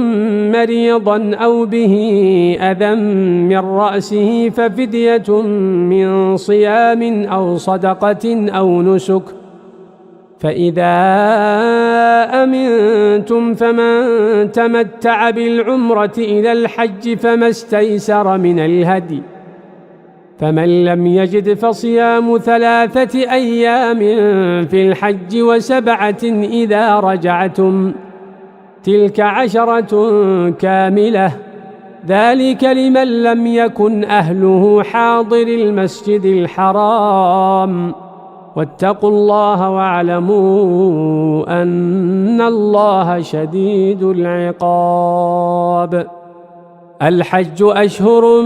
مريضا أو به أذى من رأسه ففدية من صيام أو صدقة أو نسك فإذا أمنتم فمن تمتع بالعمرة إلى الحج فما استيسر من الهدي فمن لم يجد فصيام 3 أيام في الحج و7 إذا رجعتم تلك 10 كاملة ذلك لمن لم يكن أهله حاضر المسجد الحرام واتقوا الله واعلموا أن الله شديد العقاب الحج أشهر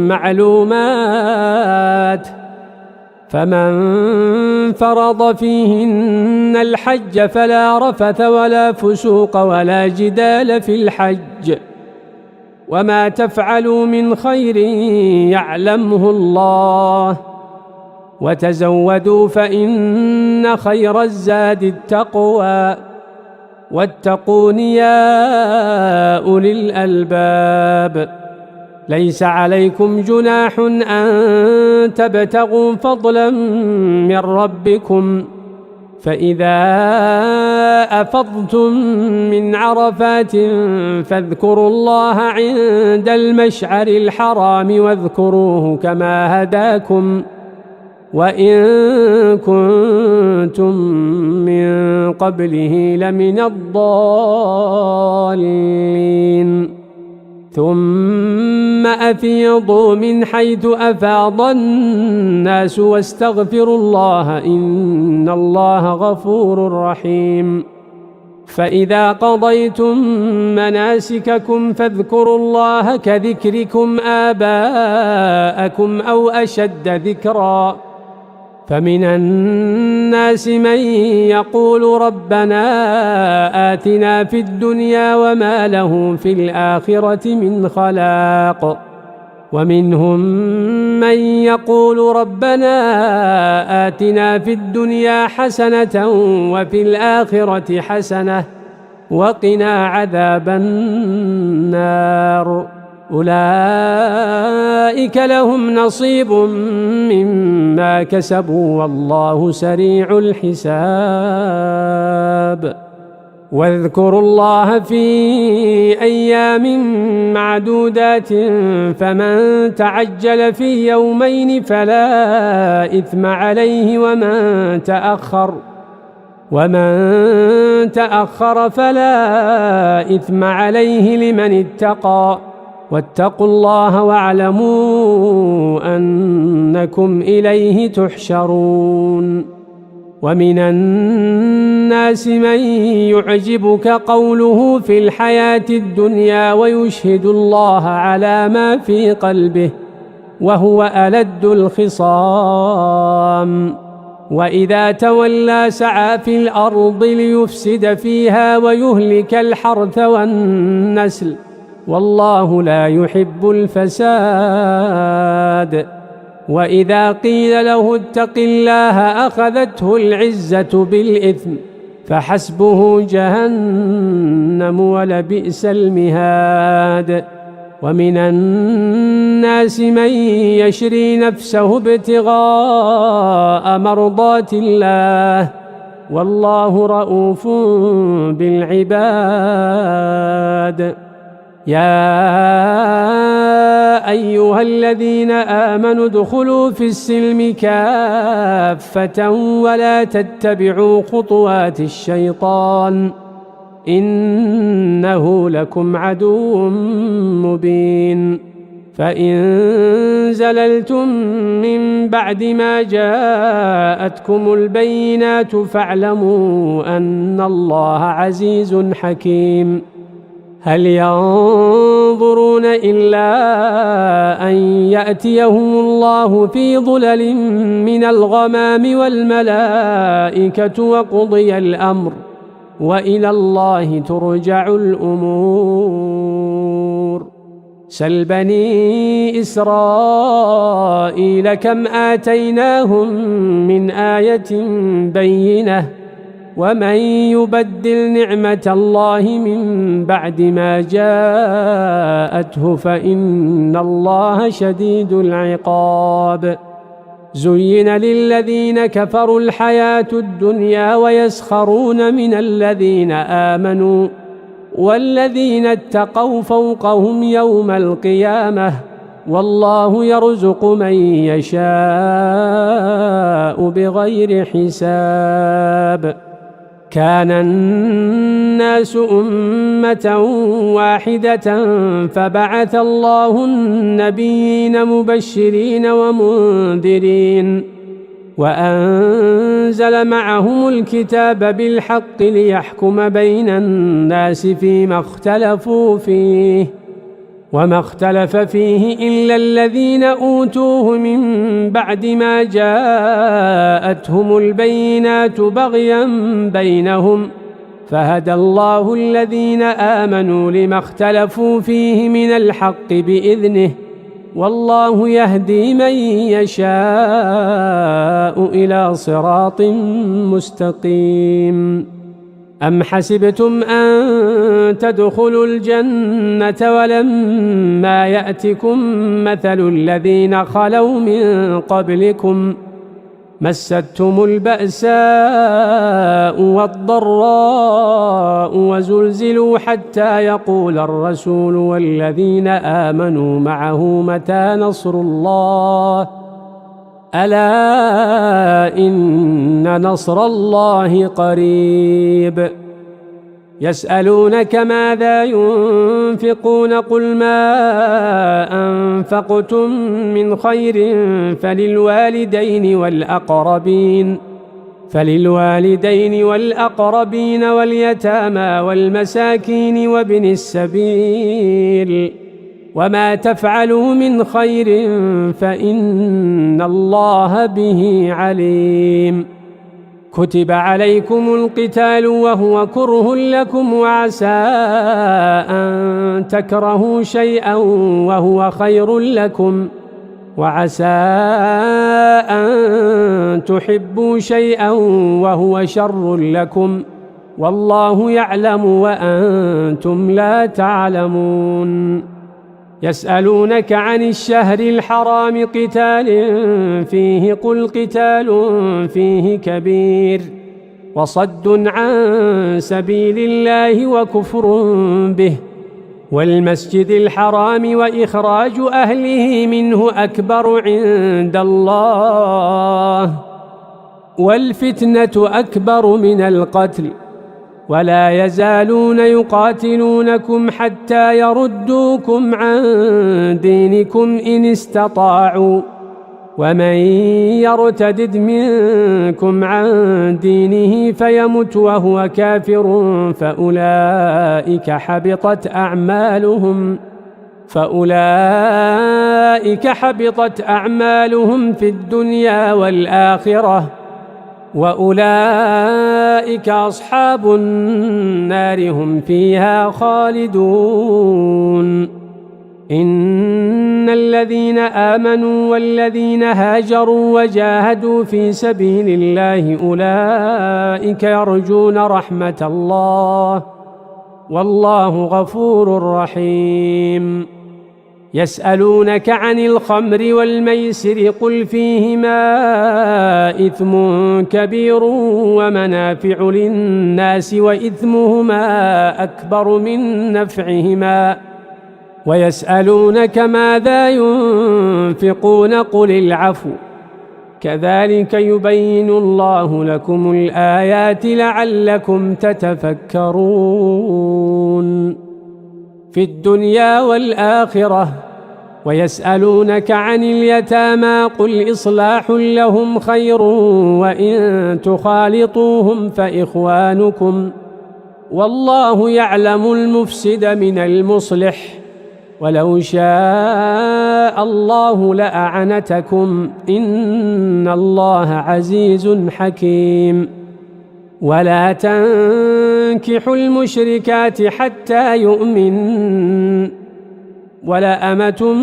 معلومات فمن فرض فيهن الحج فلا رفث ولا فسوق ولا جدال في الحج وما تفعلوا من خير يعلمه الله وتزودوا فإن خير الزاد التقوى واتقون يا أولي الألباب ليس عليكم جناح أن تبتغوا فضلا من ربكم فإذا أفضتم من عرفات فاذكروا الله عند المشعر الحرام واذكروه كما هداكم وإن كنتم من قبله لمن الضالين ثم أفيضوا من حيث أفاض الناس واستغفروا الله إن الله غفور رحيم فإذا قضيتم مناسككم فاذكروا الله كذكركم آباءكم أو أشد ذكرًا فمن الناس من يقول ربنا آتنا في الدنيا وما له في الآخرة من خلاق ومنهم من يقول ربنا آتنا في الدنيا حسنة وفي الآخرة حسنة وقنا عذاب النار أولئك لهم نصيب مما كسبوا والله سريع الحساب واذكروا الله في أيام معدودات فمن تعجل في يومين فلا إثم عليه ومن تأخر فلا إثم عليه لمن اتقى واتقوا الله واعلموا أنكم إليه تحشرون. ومن الناس من يعجبك قوله في الحياة الدنيا ويشهد الله على ما في قلبه وهو ألد الخصام، وإذا تولى سعى في الأرض ليفسد فيها ويهلك الحرث والنسل، والله لا يحب الفساد. وإذا قيل له اتق الله أخذته العزة بالإثم فحسبه جهنم ولبئس المهاد. ومن الناس من يشري نفسه ابتغاء مرضات الله والله رؤوف بالعباد. يا أيها الذين آمنوا ادخلوا في السلم كافة ولا تتبعوا خطوات الشيطان إنه لكم عدو مبين. فإن زللتم من بعد ما جاءتكم البينات فاعلموا أن الله عزيز حكيم. هل ينظرون إلا أن يأتيهم الله في ظلل من الغمام والملائكة وقضي الأمر وإلى الله ترجع الأمور. سل بني إسرائيل كم آتيناهم من آية بينة ومن يبدل نعمة الله من بعد ما جاءته فإن الله شديد العقاب. زين للذين كفروا الحياة الدنيا ويسخرون من الذين آمنوا والذين اتقوا فوقهم يوم القيامة والله يرزق من يشاء بغير حساب. كان الناس أمة واحدة فبعث الله النبيين مبشرين ومنذرين وأنزل معهم الكتاب بالحق ليحكم بين الناس فيما اختلفوا فيه وما اختلف فيه إلا الذين أوتوه من بعد ما جاءتهم البينات بغيا بينهم فهدى الله الذين آمنوا لما اختلفوا فيه من الحق بإذنه والله يهدي من يشاء إلى صراط مستقيم. أم حسبتم أن تدخلوا الجنة ولما يأتكم مثل الذين خلوا من قبلكم مستهم البأساء والضراء وزلزلوا حتى يقول الرسول والذين آمنوا معه متى نصر الله ألا إن نصر الله قريب. يسألونك ماذا ينفقون قل ما أنفقتم من خير فللوالدين والأقربين واليتامى والمساكين وابن السبيل وما تفعلوا من خير فإن الله به عليم. كتب عليكم القتال وهو كره لكم وعسى أن تكرهوا شيئا وهو خير لكم وعسى أن تحبوا شيئا وهو شر لكم والله يعلم وأنتم لا تعلمون. يسألونك عن الشهر الحرام قتال فيه قل قتال فيه كبير وصد عن سبيل الله وكفر به والمسجد الحرام وإخراج أهله منه أكبر عند الله والفتنة أكبر من القتل ولا يزالون يقاتلونكم حتى يردوكم عن دينكم إن استطاعوا ومن يرتدد منكم عن دينه فيمت وهو كافر فأولئك حبطت أعمالهم في الدنيا والآخرة وأولئك أصحاب النار هم فيها خالدون. إن الذين آمنوا والذين هاجروا وجاهدوا في سبيل الله أولئك يرجون رحمة الله والله غفور رحيم. يسألونك عن الخمر والميسر قل فيهما إثم كبير ومنافع للناس وإثمهما أكبر من نفعهما ويسألونك ماذا ينفقون قل العفو كذلك يبين الله لكم الآيات لعلكم تتفكرون في الدنيا والآخرة. ويسألونك عن اليتامى قل إصلاح لهم خير وإن تخالطوهم فإخوانكم والله يعلم المفسد من المصلح ولو شاء الله لأعنتكم إن الله عزيز حكيم. ولا تنكحوا المشركات حتى يؤمنن ولأمة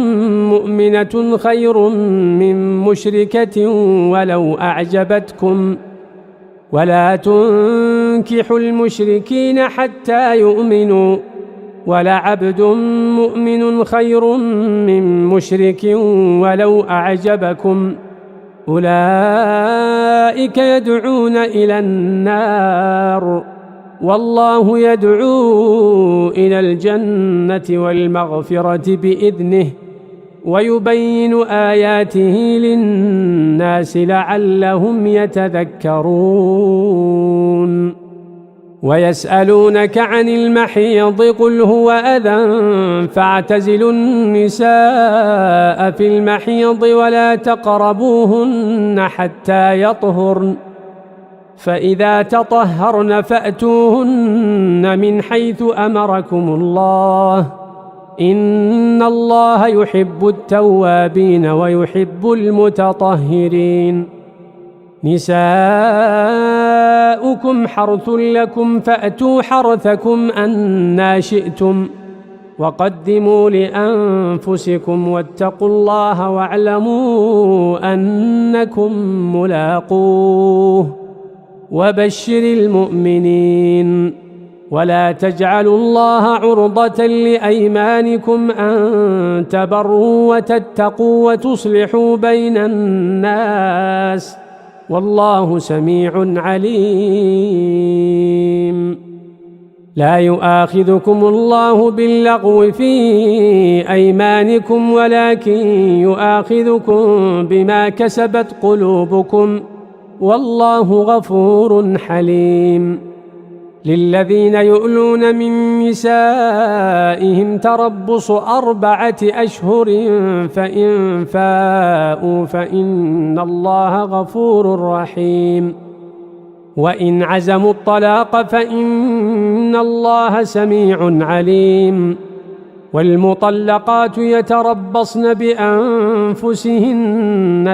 مؤمنة خير من مشركة ولو أعجبتكم ولا تنكحوا المشركين حتى يؤمنوا ولعبد مؤمن خير من مشرك ولو أعجبكم أولئك يدعون إلى النار والله يدعو إلى الجنة والمغفرة بإذنه ويبين آياته للناس لعلهم يتذكرون. ويسألونك عن المحيض قل هو أذى فاعتزلوا النساء في المحيض ولا تقربوهن حتى يطهرن فإذا تطهرن فأتوهن من حيث أمركم الله إن الله يحب التوابين ويحب المتطهرين. نساؤكم حرث لكم فأتوا حرثكم أنى شئتم وقدموا لأنفسكم واتقوا الله واعلموا أنكم ملاقوه وبشر المؤمنين. ولا تجعلوا الله عرضة لأيمانكم أن تبروا وتتقوا وتصلحوا بين الناس والله سميع عليم. لا يؤاخذكم الله باللغو في أيمانكم ولكن يؤاخذكم بما كسبت قلوبكم والله غفور حليم. للذين يؤلون من نسائهم تربص 4 أشهر فإن فاءوا فإن الله غفور رحيم. وإن عزموا الطلاق فإن الله سميع عليم. والمطلقات يتربصن بأنفسهن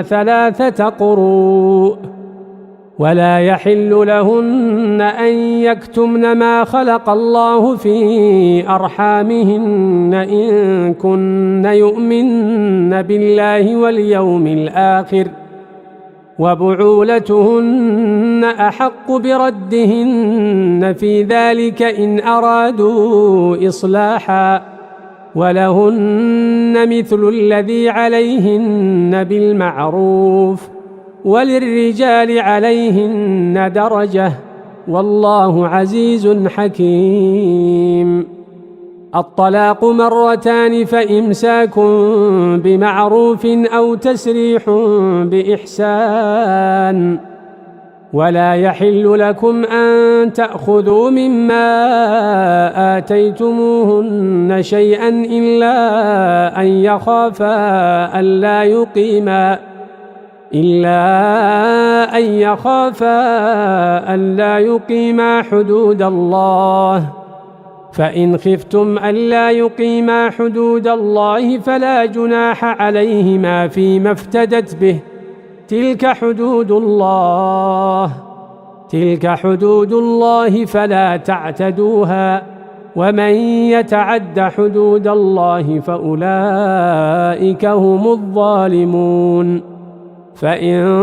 3 قروء ولا يحل لهن أن يكتمن ما خلق الله في أرحامهن إن كن يؤمن بالله واليوم الآخر وبعولتهن أحق بردهن في ذلك إن أرادوا إصلاحا ولهن مثل الذي عليهن بالمعروف وللرجال عليهن درجة والله عزيز حكيم. الطلاق 2 فإمساك بمعروف أو تسريح بإحسان ولا يحل لكم أن تأخذوا مما آتيتموهن شيئا إلا أن يخافا ألا يقيما حدود الله، فإن خفتم ألا يقيما حدود الله فلا جناح عليهما فيما افتدت به، تلك حدود الله فلا تعتدوها، ومن يتعد حدود الله فأولئك هم الظالمون. فإن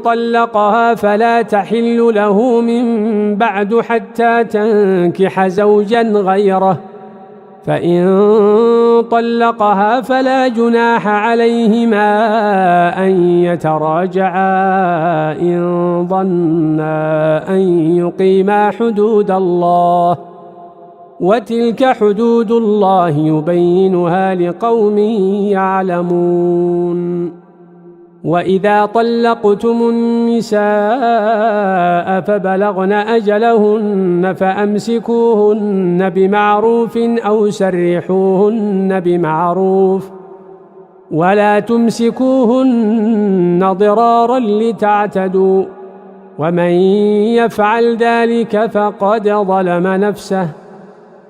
طلقها فلا تحل له من بعد حتى تنكح زوجا غيره، فإن طلقها فلا جناح عليهما أن يتراجعا إن ظنا أن يقيما حدود الله، وتلك حدود الله يبينها لقوم يعلمون. وإذا طلقتم النساء فبلغن أجلهن فأمسكوهن بمعروف أو سرحوهن بمعروف، ولا تمسكوهن ضرارا لتعتدوا، ومن يفعل ذلك فقد ظلم نفسه.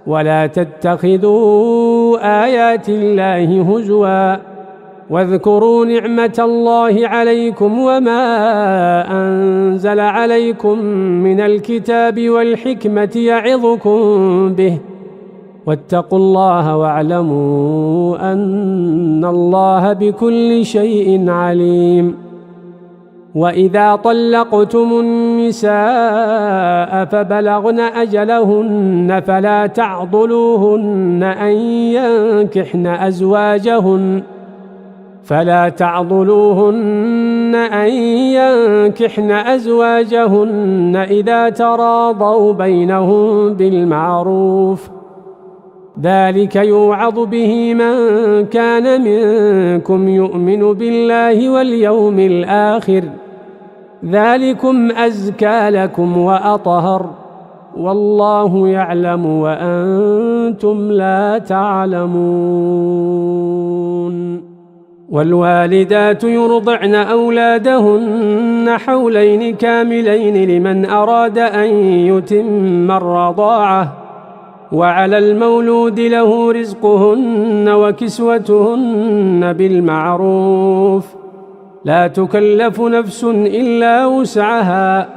ولا تتخذوا آيات الله هزوا، واذكروا نعمة الله عليكم وما أنزل عليكم من الكتاب والحكمة يعظكم به، واتقوا الله واعلموا أن الله بكل شيء عليم. وإذا طلقتم النساء فبلغن أجلهن فلا تعضلوهن أن ينكحن أزواجهن إذا تراضوا بينهم بالمعروف، ذلك يوعظ به من كان منكم يؤمن بالله واليوم الآخر، ذلكم أزكى لكم وأطهر، والله يعلم وأنتم لا تعلمون. والوالدات يرضعن أولادهن حولين كاملين لمن أراد أن يتم الرضاعة، وعلى المولود له رزقهن وكسوتهن بالمعروف، لا تكلف نفس إلا وسعها،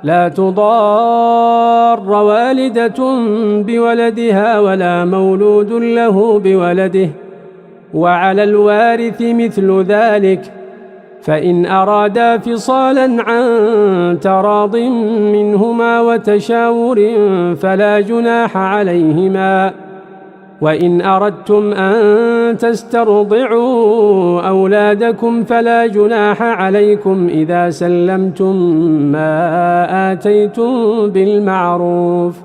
لا تضار والدة بولدها ولا مولود له بولده، وعلى الوارث مثل ذلك، فإن أرادا فصالا عن تراض منهما وتشاور فلا جناح عليهما. وإن أردتم أن تسترضعوا أولادكم فلا جناح عليكم إذا سلمتم ما آتيتم بالمعروف،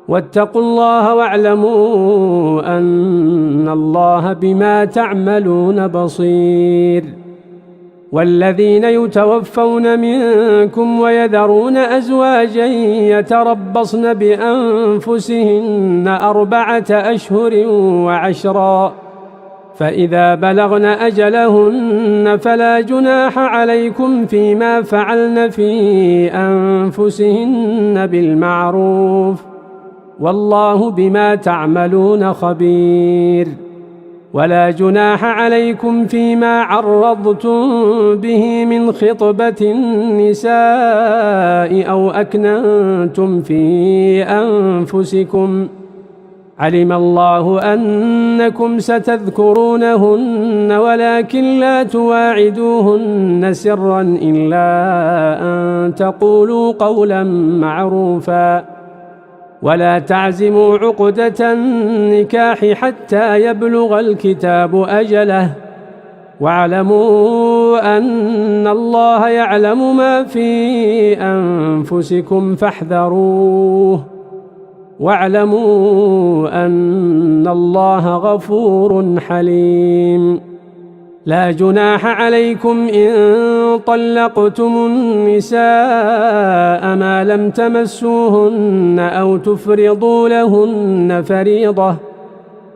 واتقوا الله واعلموا أن الله بما تعملون بصير. والذين يتوفون منكم ويذرون أزواجا يتربصن بأنفسهن 4 أشهر وعشرا، فإذا بلغن أجلهن فلا جناح عليكم فيما فعلن في أنفسهن بالمعروف، والله بما تعملون خبير. ولا جناح عليكم فيما عرضتم به من خطبة النساء أو أكننتم في أنفسكم، علم الله أنكم ستذكرونهن ولكن لا تواعدوهن سرا إلا أن تقولوا قولا معروفا، ولا تعزموا عقدة النكاح حتى يبلغ الكتاب أجله، واعلموا أن الله يعلم ما في أنفسكم فاحذروه، واعلموا أن الله غفور حليم. لا جناح عليكم إن طلقتم النساء ما لم تمسوهن أو تفرضوا لهن فريضة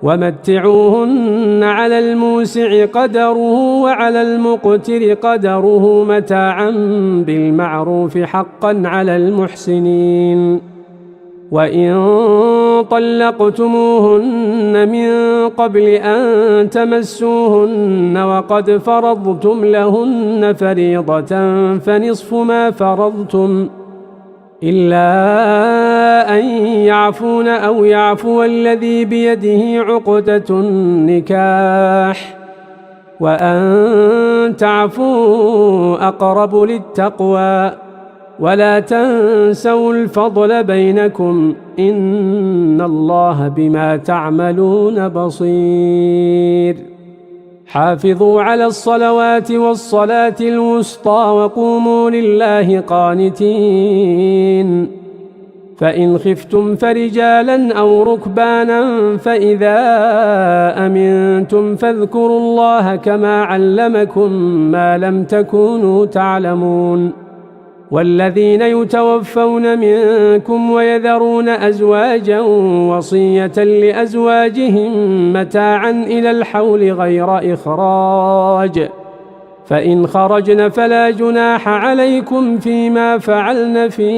ومتعوهن على الموسع قدره وعلى المقتر قدره متاعا بالمعروف حقا على المحسنين. وإن طلقتموهن من قبل أن تمسوهن وقد فرضتم لهن فريضة فنصف ما فرضتم إلا أن يعفون أو يعفو الذي بيده عقدة النكاح وأن تعفوا أقرب للتقوى ولا تنسوا الفضل بينكم إن الله بما تعملون بصير. حافظوا على الصلوات والصلاة الوسطى وقوموا لله قانتين. فإن خفتم فرجالا أو ركبانا فإذا أمنتم فاذكروا الله كما علمكم ما لم تكونوا تعلمون. والذين يتوفون منكم ويذرون أزواجا وصية لأزواجهم متاعا إلى الحول غير إخراج فإن خرجن فلا جناح عليكم فيما فعلن في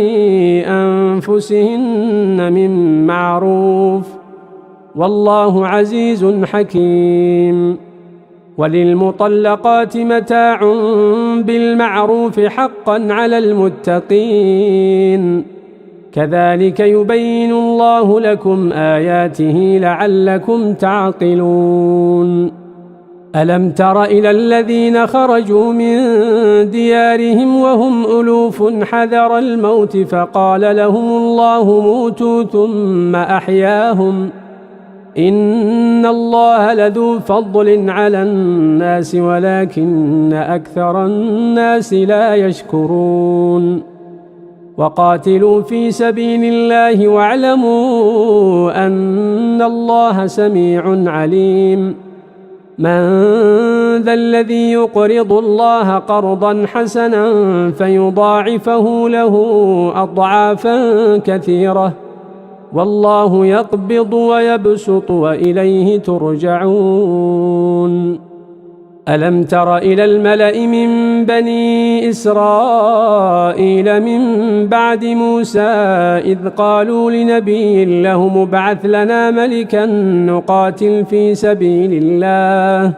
أنفسهن من معروف والله عزيز حكيم. وللمطلقات متاع بالمعروف حقا على المتقين كذلك يبين الله لكم آياته لعلكم تعقلون. ألم تر إلى الذين خرجوا من ديارهم وهم ألوف حذر الموت فقال لهم الله موتوا ثم أحياهم إن الله لذو فضل على الناس ولكن أكثر الناس لا يشكرون. وقاتلوا في سبيل الله واعلموا أن الله سميع عليم. من ذا الذي يقرض الله قرضا حسنا فيضاعفه له أضعافا كثيرة والله يقبض ويبسط وإليه ترجعون. ألم تر إلى الملأ من بني إسرائيل من بعد موسى إذ قالوا لنبي له ابعث لنا ملكا نقاتل في سبيل الله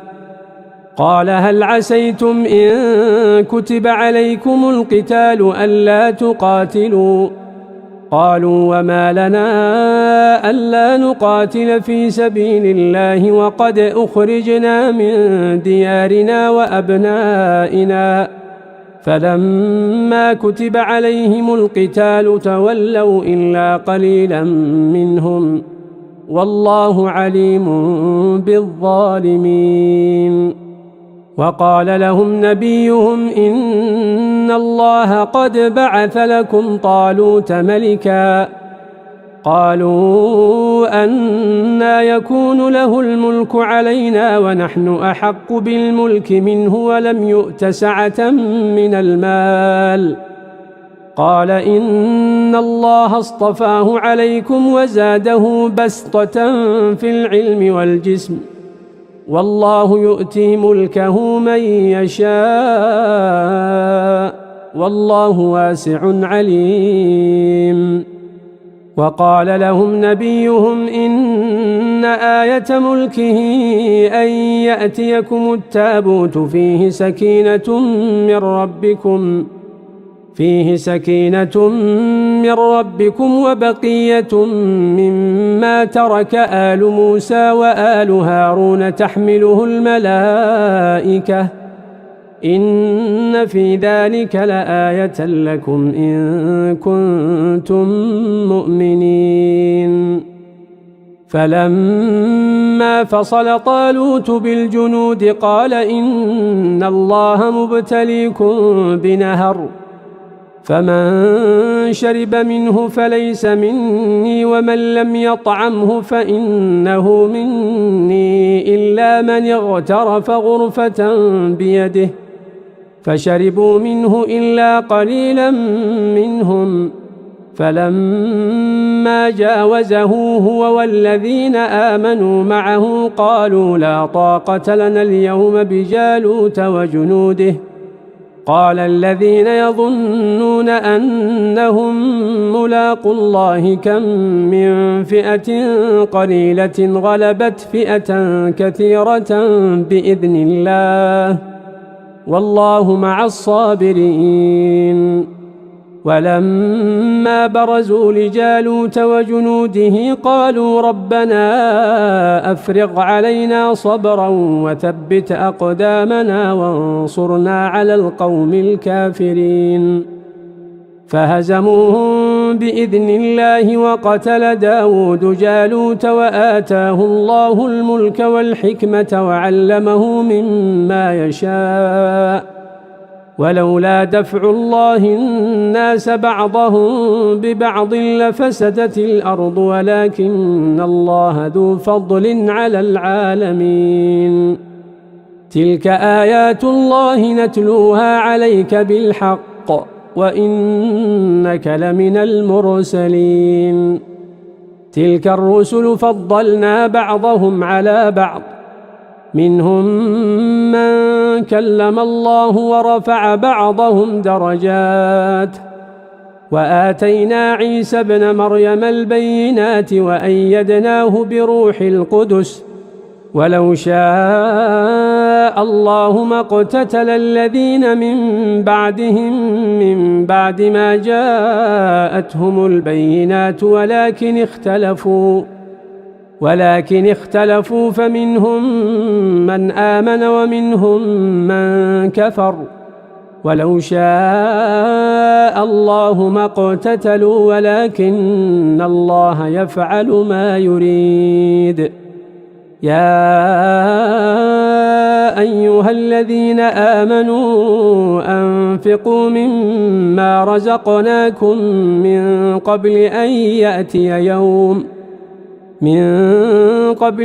قال هل عسيتم إن كتب عليكم القتال ألا تقاتلوا قالوا وما لنا ألا نقاتل في سبيل الله وقد أخرجنا من ديارنا وأبنائنا فلما كتب عليهم القتال تولوا إلا قليلا منهم والله عليم بالظالمين. وقال لهم نبيهم إن الله قد بعث لكم طالوت ملكا قالوا أنى يكون له الملك علينا ونحن أحق بالملك منه ولم يؤت سعة من المال قال إن الله اصطفاه عليكم وزاده بسطة في العلم والجسم والله يؤتي ملكه من يشاء والله واسع عليم. وقال لهم نبيهم إن آية ملكه أن يأتيكم التابوت فيه سكينة من ربكم وبقية مما ترك آل موسى وآل هارون تحمله الملائكة إن في ذلك لآية لكم إن كنتم مؤمنين. فلما فصل طالوت بالجنود قال إن الله مبتليكم بنهر فمن شرب منه فليس مني ومن لم يطعمه فإنه مني إلا من اغترف غرفة بيده فشربوا منه إلا قليلا منهم فلما جاوزه هو والذين آمنوا معه قالوا لا طاقة لنا اليوم بجالوت وجنوده قال الذين يظنون أنهم ملاقو الله كم من فئة قليلة غلبت فئة كثيرة بإذن الله والله مع الصابرين ولما برزوا لجالوت وجنوده قالوا ربنا أفرغ علينا صبرا وثبت أقدامنا وانصرنا على القوم الكافرين فهزموهم بإذن الله وقتل داود جالوت وآتاه الله الملك والحكمة وعلمه مما يشاء ولولا دفع الله الناس بعضهم ببعض لفسدت الأرض ولكن الله ذو فضل على العالمين تلك آيات الله نتلوها عليك بالحق وإنك لمن المرسلين تلك الرسل فضلنا بعضهم على بعض منهم من كلم الله ورفع بعضهم درجات وآتينا عيسى ابن مريم البينات وأيدناه بروح القدس ولو شاء الله ما اقتتل الذين من بعدهم من بعد ما جاءتهم البينات ولكن اختلفوا فمنهم من آمن ومنهم من كفر ولو شاء الله ما اقتتلوا ولكن الله يفعل ما يريد يا أيها الذين آمنوا أنفقوا مما رزقناكم من قبل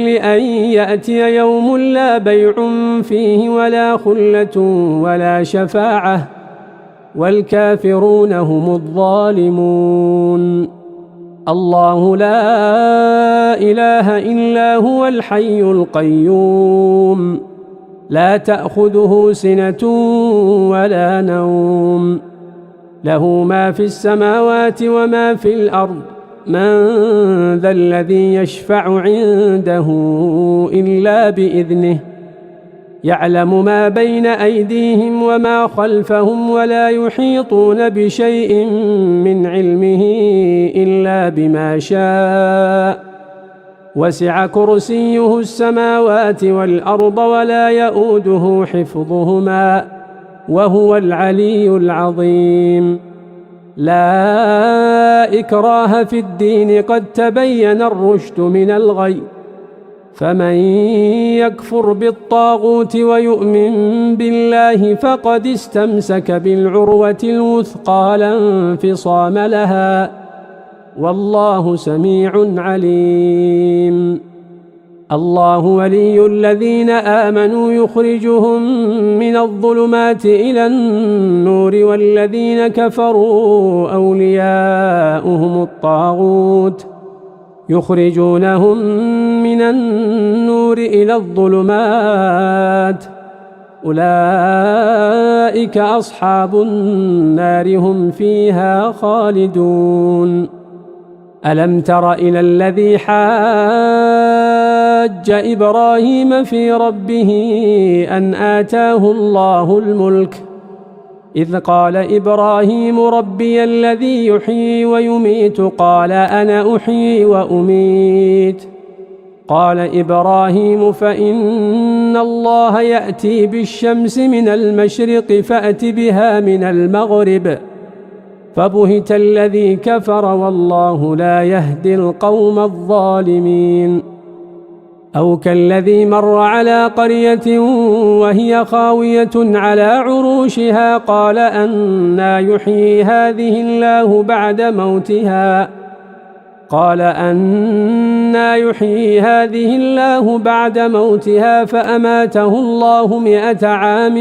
أن يأتي يوم لا بيع فيه ولا خلة ولا شفاعة والكافرون هم الظالمون الله لا إله إلا هو الحي القيوم لا تأخذه سنة ولا نوم له ما في السماوات وما في الأرض من ذا الذي يشفع عنده إلا بإذنه يعلم ما بين أيديهم وما خلفهم ولا يحيطون بشيء من علمه إلا بما شاء وسع كرسيه السماوات والأرض ولا يؤوده حفظهما وهو العلي العظيم لا إكراه في الدين قد تبين الرشد من الغي فمن يكفر بالطاغوت ويؤمن بالله فقد استمسك بالعروة الوثقى لا انفصام لها والله سميع عليم الله ولي الذين آمنوا يخرجهم من الظلمات إلى النور والذين كفروا أولياؤهم الطاغوت يخرجونهم من النور إلى الظلمات أولئك أصحاب النار هم فيها خالدون ألم تر إلى الذي حاج إبراهيم في ربه أن آتاه الله الملك إذ قال إبراهيم ربي الذي يحيي ويميت قال أنا أحيي وأميت قال إبراهيم فإن الله يأتي بالشمس من المشرق فأت بها من المغرب فبهت الذي كفر والله لا يهدي القوم الظالمين أو كالذي مر على قرية وهي خاوية على عروشها قال أنى يحيي هذه الله بعد موتها فأماته الله 100 عام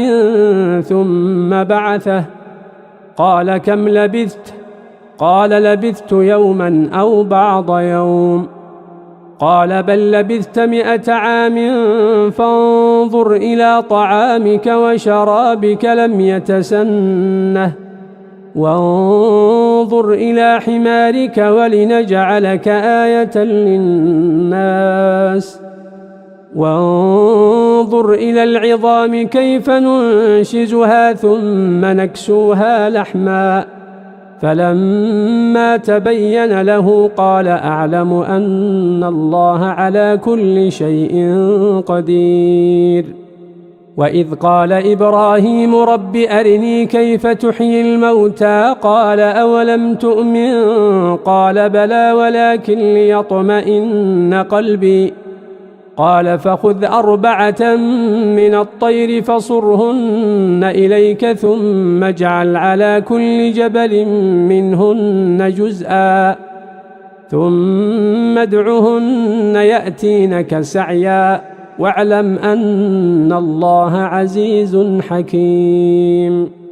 ثم بعثه قال كم لبثت؟ قال لبثت يوما أو بعض يوم. قال بل لبثت 100 عام فانظر إلى طعامك وشرابك لم يتسنه وانظر إلى حمارك ولنجعلك آية للناس وانظر إلى العظام كيف ننشزها ثم نكسوها لحما فلما تبين له قال أعلم أن الله على كل شيء قدير. وإذ قال إبراهيم رب أرني كيف تحيي الموتى قال أولم تؤمن قال بلى ولكن ليطمئن قلبي قال فخذ 4 من الطير فصرهن إليك ثم اجعل على كل جبل منهن جزءا ثم ادعهن يأتينك سعيا واعلم أن الله عزيز حكيم.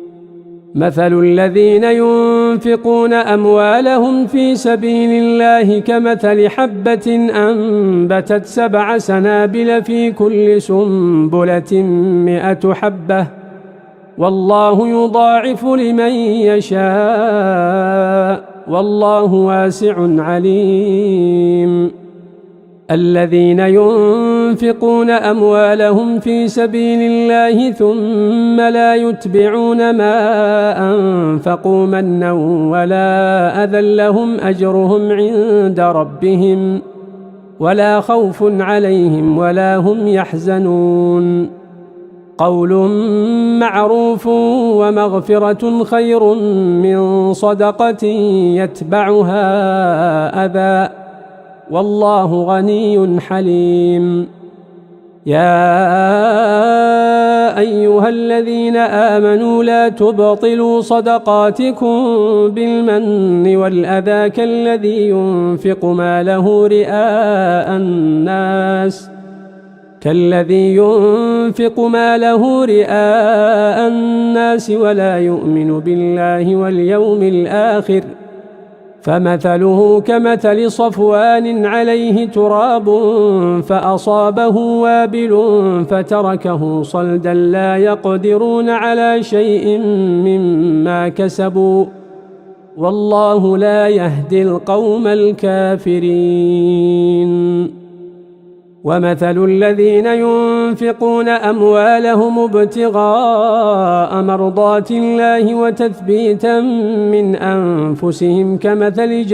مثل الذين ينفقون أموالهم في سبيل الله كمثل حبة أنبتت 7 سنابل في كل سنبلة 100 حبة والله يضاعف لمن يشاء والله واسع عليم. الذين ينفقون أموالهم في سبيل الله ثم لا يتبعون ما أنفقوا منا ولا أذى لهم أجرهم عند ربهم ولا خوف عليهم ولا هم يحزنون. قول معروف ومغفرة خير من صدقة يتبعها أذى والله غني حليم. يا أيها الذين آمنوا لا تبطلوا صدقاتكم بالمن والأذى كالذي ينفق ماله رئاء الناس ولا يؤمن بالله واليوم الآخر فمثله كمثل صفوان عليه تراب فأصابه وابل فتركه صلدا لا يقدرون على شيء مما كسبوا والله لا يهدي القوم الكافرين. ومثل الذين ينفقون أموالهم ابتغاء مرضات الله وتثبيتا من أنفسهم كمثل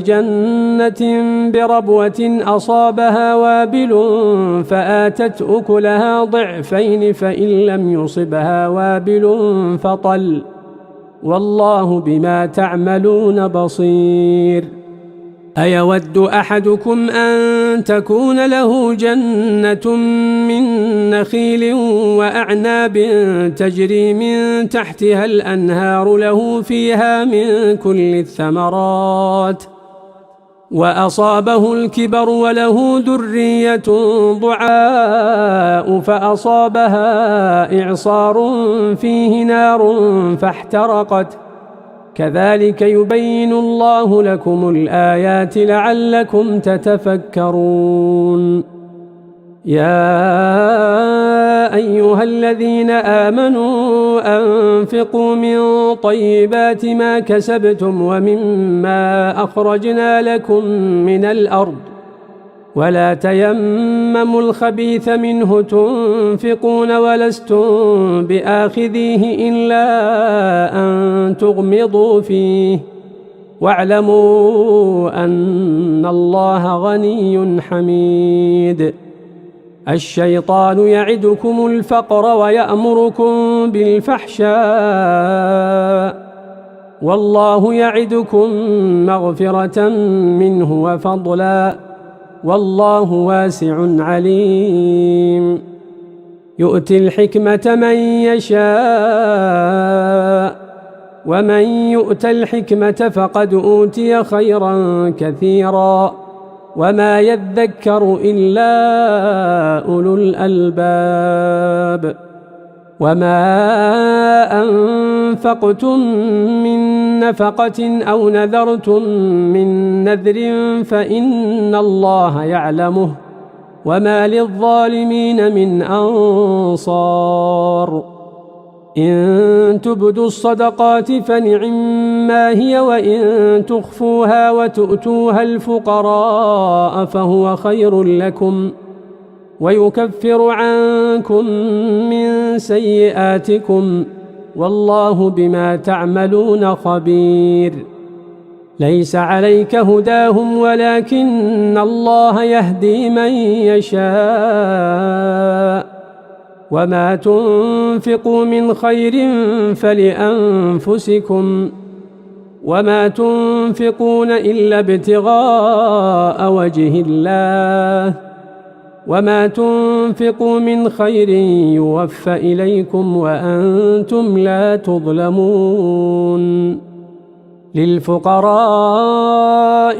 جنة بربوة أصابها وابل فآتت أكلها ضعفين فإن لم يصبها وابل فطل والله بما تعملون بصير. أيود أحدكم أن تكون له جنة من نخيل وأعناب تجري من تحتها الأنهار له فيها من كل الثمرات وأصابه الكبر وله ذرية ضعاء فأصابها إعصار فيه نار فاحترقت كذلك يبين الله لكم الآيات لعلكم تتفكرون. يا أيها الذين آمنوا أنفقوا من طيبات ما كسبتم ومما أخرجنا لكم من الأرض ولا تيمموا الخبيث منه تنفقون ولستم بآخذيه إلا أن تغمضوا فيه واعلموا أن الله غني حميد. الشيطان يعدكم الفقر ويأمركم بالفحشاء والله يعدكم مغفرة منه وفضلا والله واسع عليم يؤتي الحكمة من يشاء ومن يؤت الحكمة فقد أوتي خيرا كثيرا وما يذكر إلا أولو الألباب وما أنفقتم من نفقة أو نذرتم من نذر فإن الله يعلمه وما للظالمين من أنصار إن تبدوا الصدقات فنعما هي وإن تخفوها وتؤتوها الفقراء فهو خير لكم ويكفر عنكم من سيئاتكم والله بما تعملون خبير ليس عليك هداهم ولكن الله يهدي من يشاء وما تنفقوا من خير فلأنفسكم وما تنفقون إلا ابتغاء وجه الله وما تنفقوا من خير يوفى إليكم وأنتم لا تظلمون للفقراء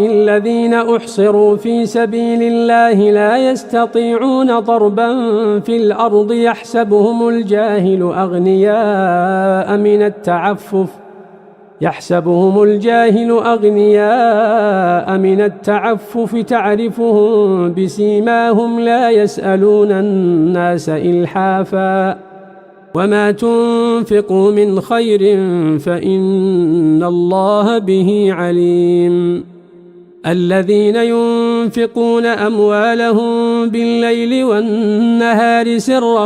الذين أحصروا في سبيل الله لا يستطيعون ضربا في الأرض يحسبهم الجاهل أغنياء من التعفف تعرفهم بسيماهم لا يسألون الناس إلحافا وما تنفقوا من خير فإن الله به عليم الذين ينفقون أموالهم بالليل والنهار سرا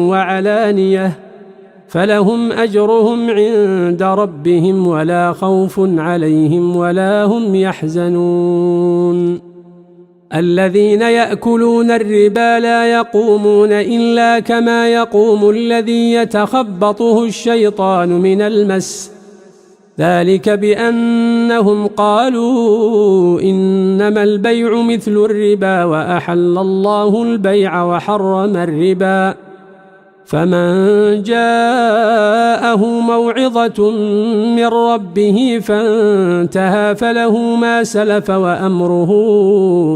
وعلانية فلهم أجرهم عند ربهم ولا خوف عليهم ولا هم يحزنون الذين يأكلون الربا لا يقومون إلا كما يقوم الذي يتخبطه الشيطان من المس ذلك بأنهم قالوا إنما البيع مثل الربا وأحل الله البيع وحرم الربا فمن جاءه موعظة من ربه فانتهى فله ما سلف وأمره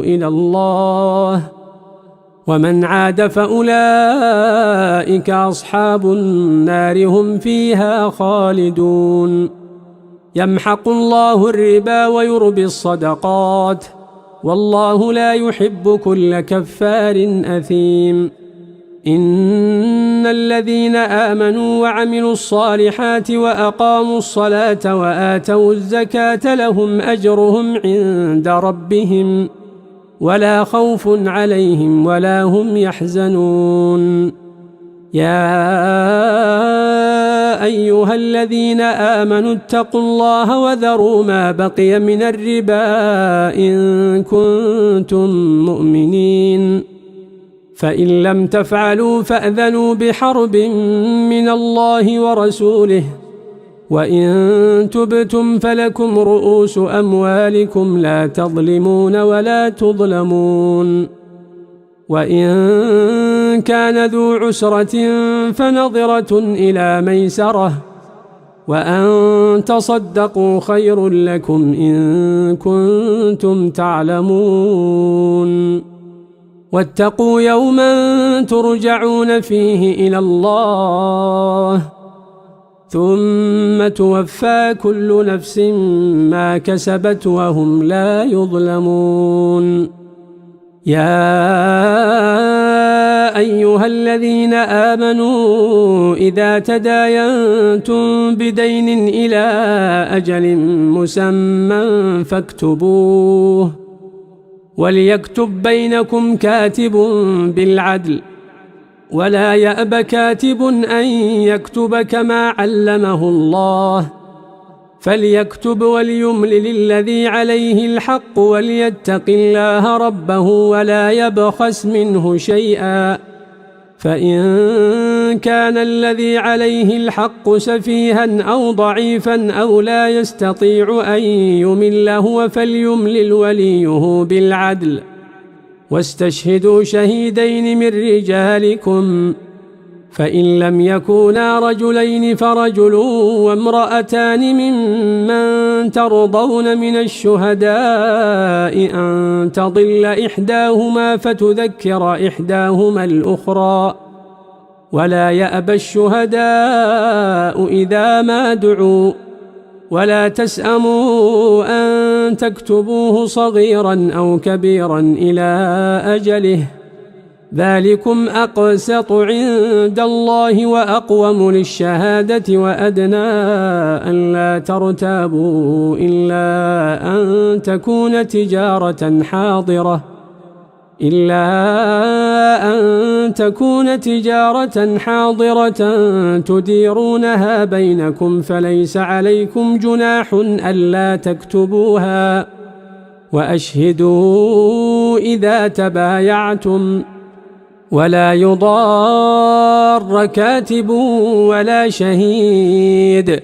إلى الله ومن عاد فأولئك أصحاب النار هم فيها خالدون يمحق الله الربا ويربي الصدقات والله لا يحب كل كفار أثيم إن الذين آمنوا وعملوا الصالحات وأقاموا الصلاة وآتوا الزكاة لهم أجرهم عند ربهم ولا خوف عليهم ولا هم يحزنون يا أيها الذين آمنوا اتقوا الله وذروا ما بقي من الربا إن كنتم مؤمنين فإن لم تفعلوا فأذنوا بحرب من الله ورسوله وإن تبتم فلكم رؤوس أموالكم لا تظلمون ولا تظلمون وإن كان ذو عسرة فنظرة إلى ميسرة وأن تصدقوا خير لكم إن كنتم تعلمون واتقوا يوما ترجعون فيه إلى الله ثم توفى كل نفس ما كسبت وهم لا يظلمون يا أيها الذين آمنوا إذا تداينتم بدين إلى أجل مسمى فاكتبوه وليكتب بينكم كاتب بالعدل ولا يأب كاتب أن يكتب كما علمه الله فليكتب وليملل الذي عليه الحق وليتق الله ربه ولا يبخس منه شيئا فإن كان الذي عليه الحق سفيها أو ضعيفا أو لا يستطيع أن يمل هو فليملل وليه بالعدل واستشهدوا شهيدين من رجالكم فإن لم يكونا رجلين فرجل وامرأتان ممن ترضون من الشهداء أن تضل إحداهما فتذكر إحداهما الأخرى ولا يأبى الشهداء إذا ما دعوا ولا تسأموا أن تكتبوه صغيرا أو كبيرا إلى أجله ذلكم أقسط عند الله وأقوم للشهادة وأدنى أن لا ترتابوا إلا أن تكون تجارة حاضرة تديرونها بينكم فليس عليكم جناح ألا تكتبوها وأشهدوا إذا تبايعتم ولا يضار كاتب ولا شهيد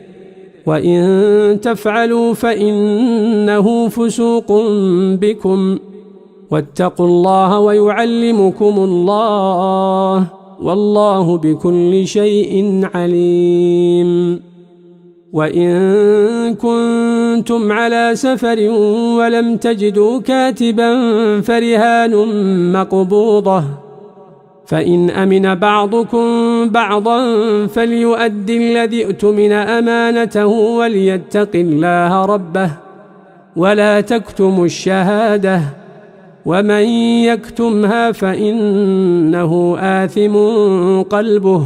وإن تفعلوا فإنه فسوق بكم واتقوا الله ويعلمكم الله والله بكل شيء عليم وإن كنتم على سفر ولم تجدوا كاتبا فرهان مقبوضة فإن أمن بعضكم بعضا فليؤد الذي اؤتمن أمانته وليتق الله ربه ولا تكتموا الشهادة ومن يكتمها فإنه آثم قلبه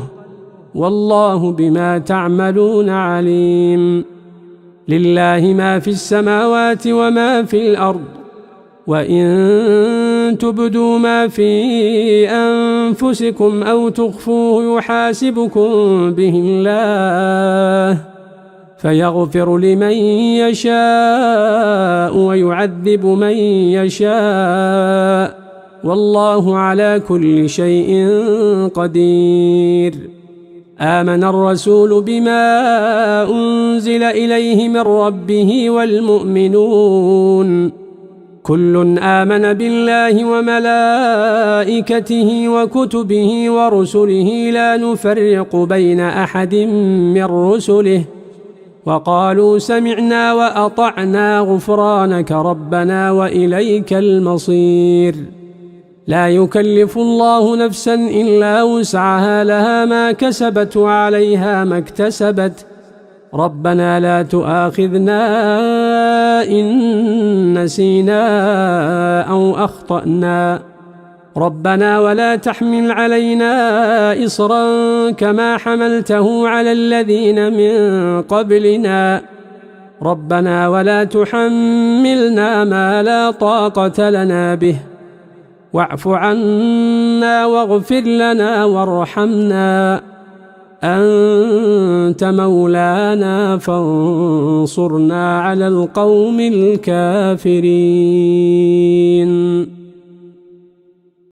والله بما تعملون عليم لله ما في السماوات وما في الأرض وإن تبدوا ما في أنفسكم أو تخفوه يحاسبكم به الله فيغفر لمن يشاء ويعذب من يشاء والله على كل شيء قدير آمن الرسول بما أنزل إليه من ربه والمؤمنون كل آمن بالله وملائكته وكتبه ورسله لا نفرق بين أحد من رسله وقالوا سمعنا وأطعنا غفرانك ربنا وإليك المصير لا يكلف الله نفسا إلا وسعها لها ما كسبت وعليها ما اكتسبت ربنا لا تؤاخذنا إن نسينا أو أخطأنا ربنا ولا تحمل علينا إصرا كما حملته على الذين من قبلنا ربنا ولا تحملنا ما لا طاقة لنا به واعف عنا واغفر لنا وارحمنا أنت مولانا فانصرنا على القوم الكافرين